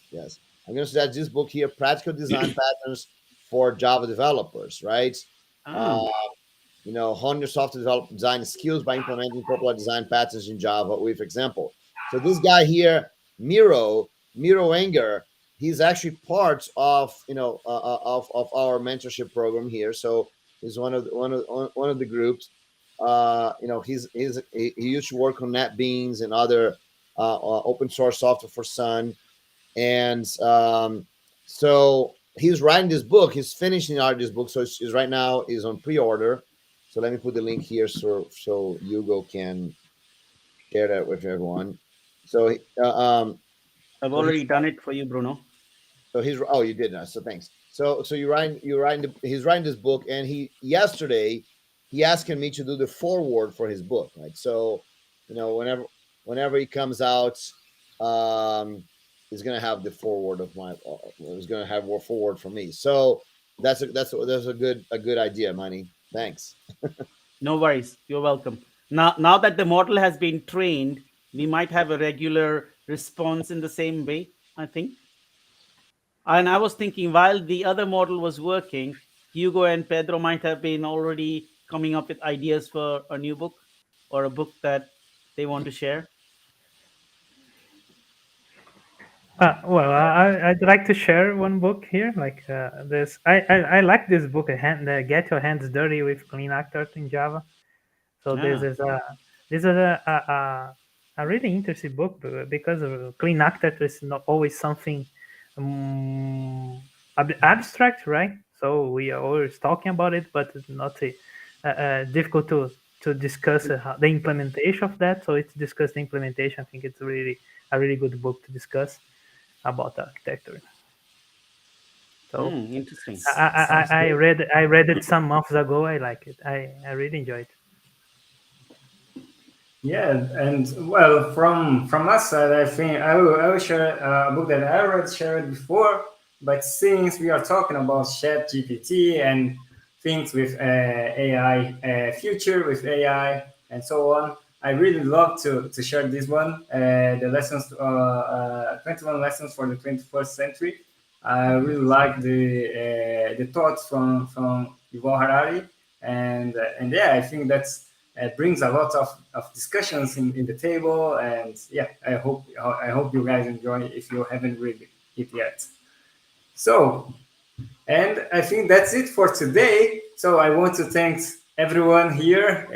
Speaker 4: yes, I'm gonna suggest this book here, Practical Design Patterns for Java Developers, right?
Speaker 2: Ah,
Speaker 4: Uh, hone your software design skills by implementing popular design patterns in Java with example. So this guy here, Miro Enger, he's actually part of of our mentorship program here. So he's one of the groups. He used to work on NetBeans and other open source software for Sun, and so he's writing this book. He's finishing out this book, so he's right now is on pre-order. So let me put the link here so Hugo can share that with everyone. So
Speaker 2: I've
Speaker 4: so
Speaker 2: already
Speaker 4: he's
Speaker 2: done it for you, Bruno.
Speaker 4: so he's oh you did not, so thanks. So he's writing this book, and yesterday he asking me to do the foreword for his book, right? So whenever he comes out, um he's gonna have the foreword of my he's gonna have more forward for me. So that's a good idea, Manny. Thanks.
Speaker 2: No worries. You're welcome. Now that the model has been trained, we might have a regular response in the same way, I think. And I was thinking while the other model was working, Hugo and Pedro might have been already coming up with ideas for a new book or a book that they want to share.
Speaker 3: Well, I'd like to share one book here. Like this, I like this book, "Get Your Hands Dirty with Clean Actors in Java." So
Speaker 2: Yeah.
Speaker 3: this is a really interesting book because clean actor is not always something abstract, right? So we are always talking about it, but it's not difficult to discuss the implementation of that. So it's discuss the implementation. I think it's really a really good book to discuss about architecture. So
Speaker 2: Interesting.
Speaker 5: Sounds
Speaker 3: I
Speaker 5: good.
Speaker 3: read it some months ago. I like it. I really enjoyed it.
Speaker 5: Yeah, and well, from my side, I think I will share a book that I already shared before. But since we are talking about ChatGPT and things with AI, future with AI, and so on, I really love to share this one. The lessons, 21 lessons for the 21st century. I really like the thoughts from Yuval Harari, and yeah, I think that's it brings a lot of discussions in the table, and yeah, I hope you guys enjoy if you haven't read it yet. So And I think that's it for today. So I want to thank everyone here.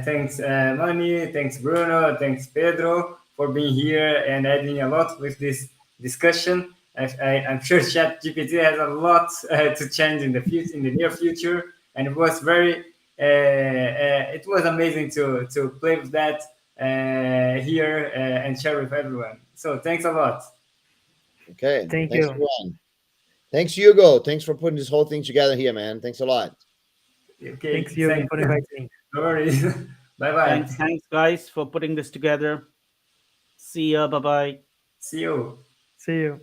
Speaker 5: Thanks, Mani. Thanks, Bruno. Thanks, Pedro, for being here and adding a lot with this discussion. I'm sure ChatGPT has a lot to change in the future, in the near future, and it was very, it was amazing to play with that here and share with everyone. So thanks a lot.
Speaker 4: Okay.
Speaker 3: Thank
Speaker 4: Thanks,
Speaker 3: you.
Speaker 4: everyone. Thanks, Hugo. Thanks for putting this whole thing together here, man. Thanks a lot.
Speaker 5: Okay,
Speaker 3: Thanks, Hugo,
Speaker 5: thank
Speaker 3: for
Speaker 5: you.
Speaker 3: inviting.
Speaker 5: No worries. Bye bye.
Speaker 2: Thanks, guys, for putting this together. See ya. Bye bye.
Speaker 5: See you.
Speaker 3: See you.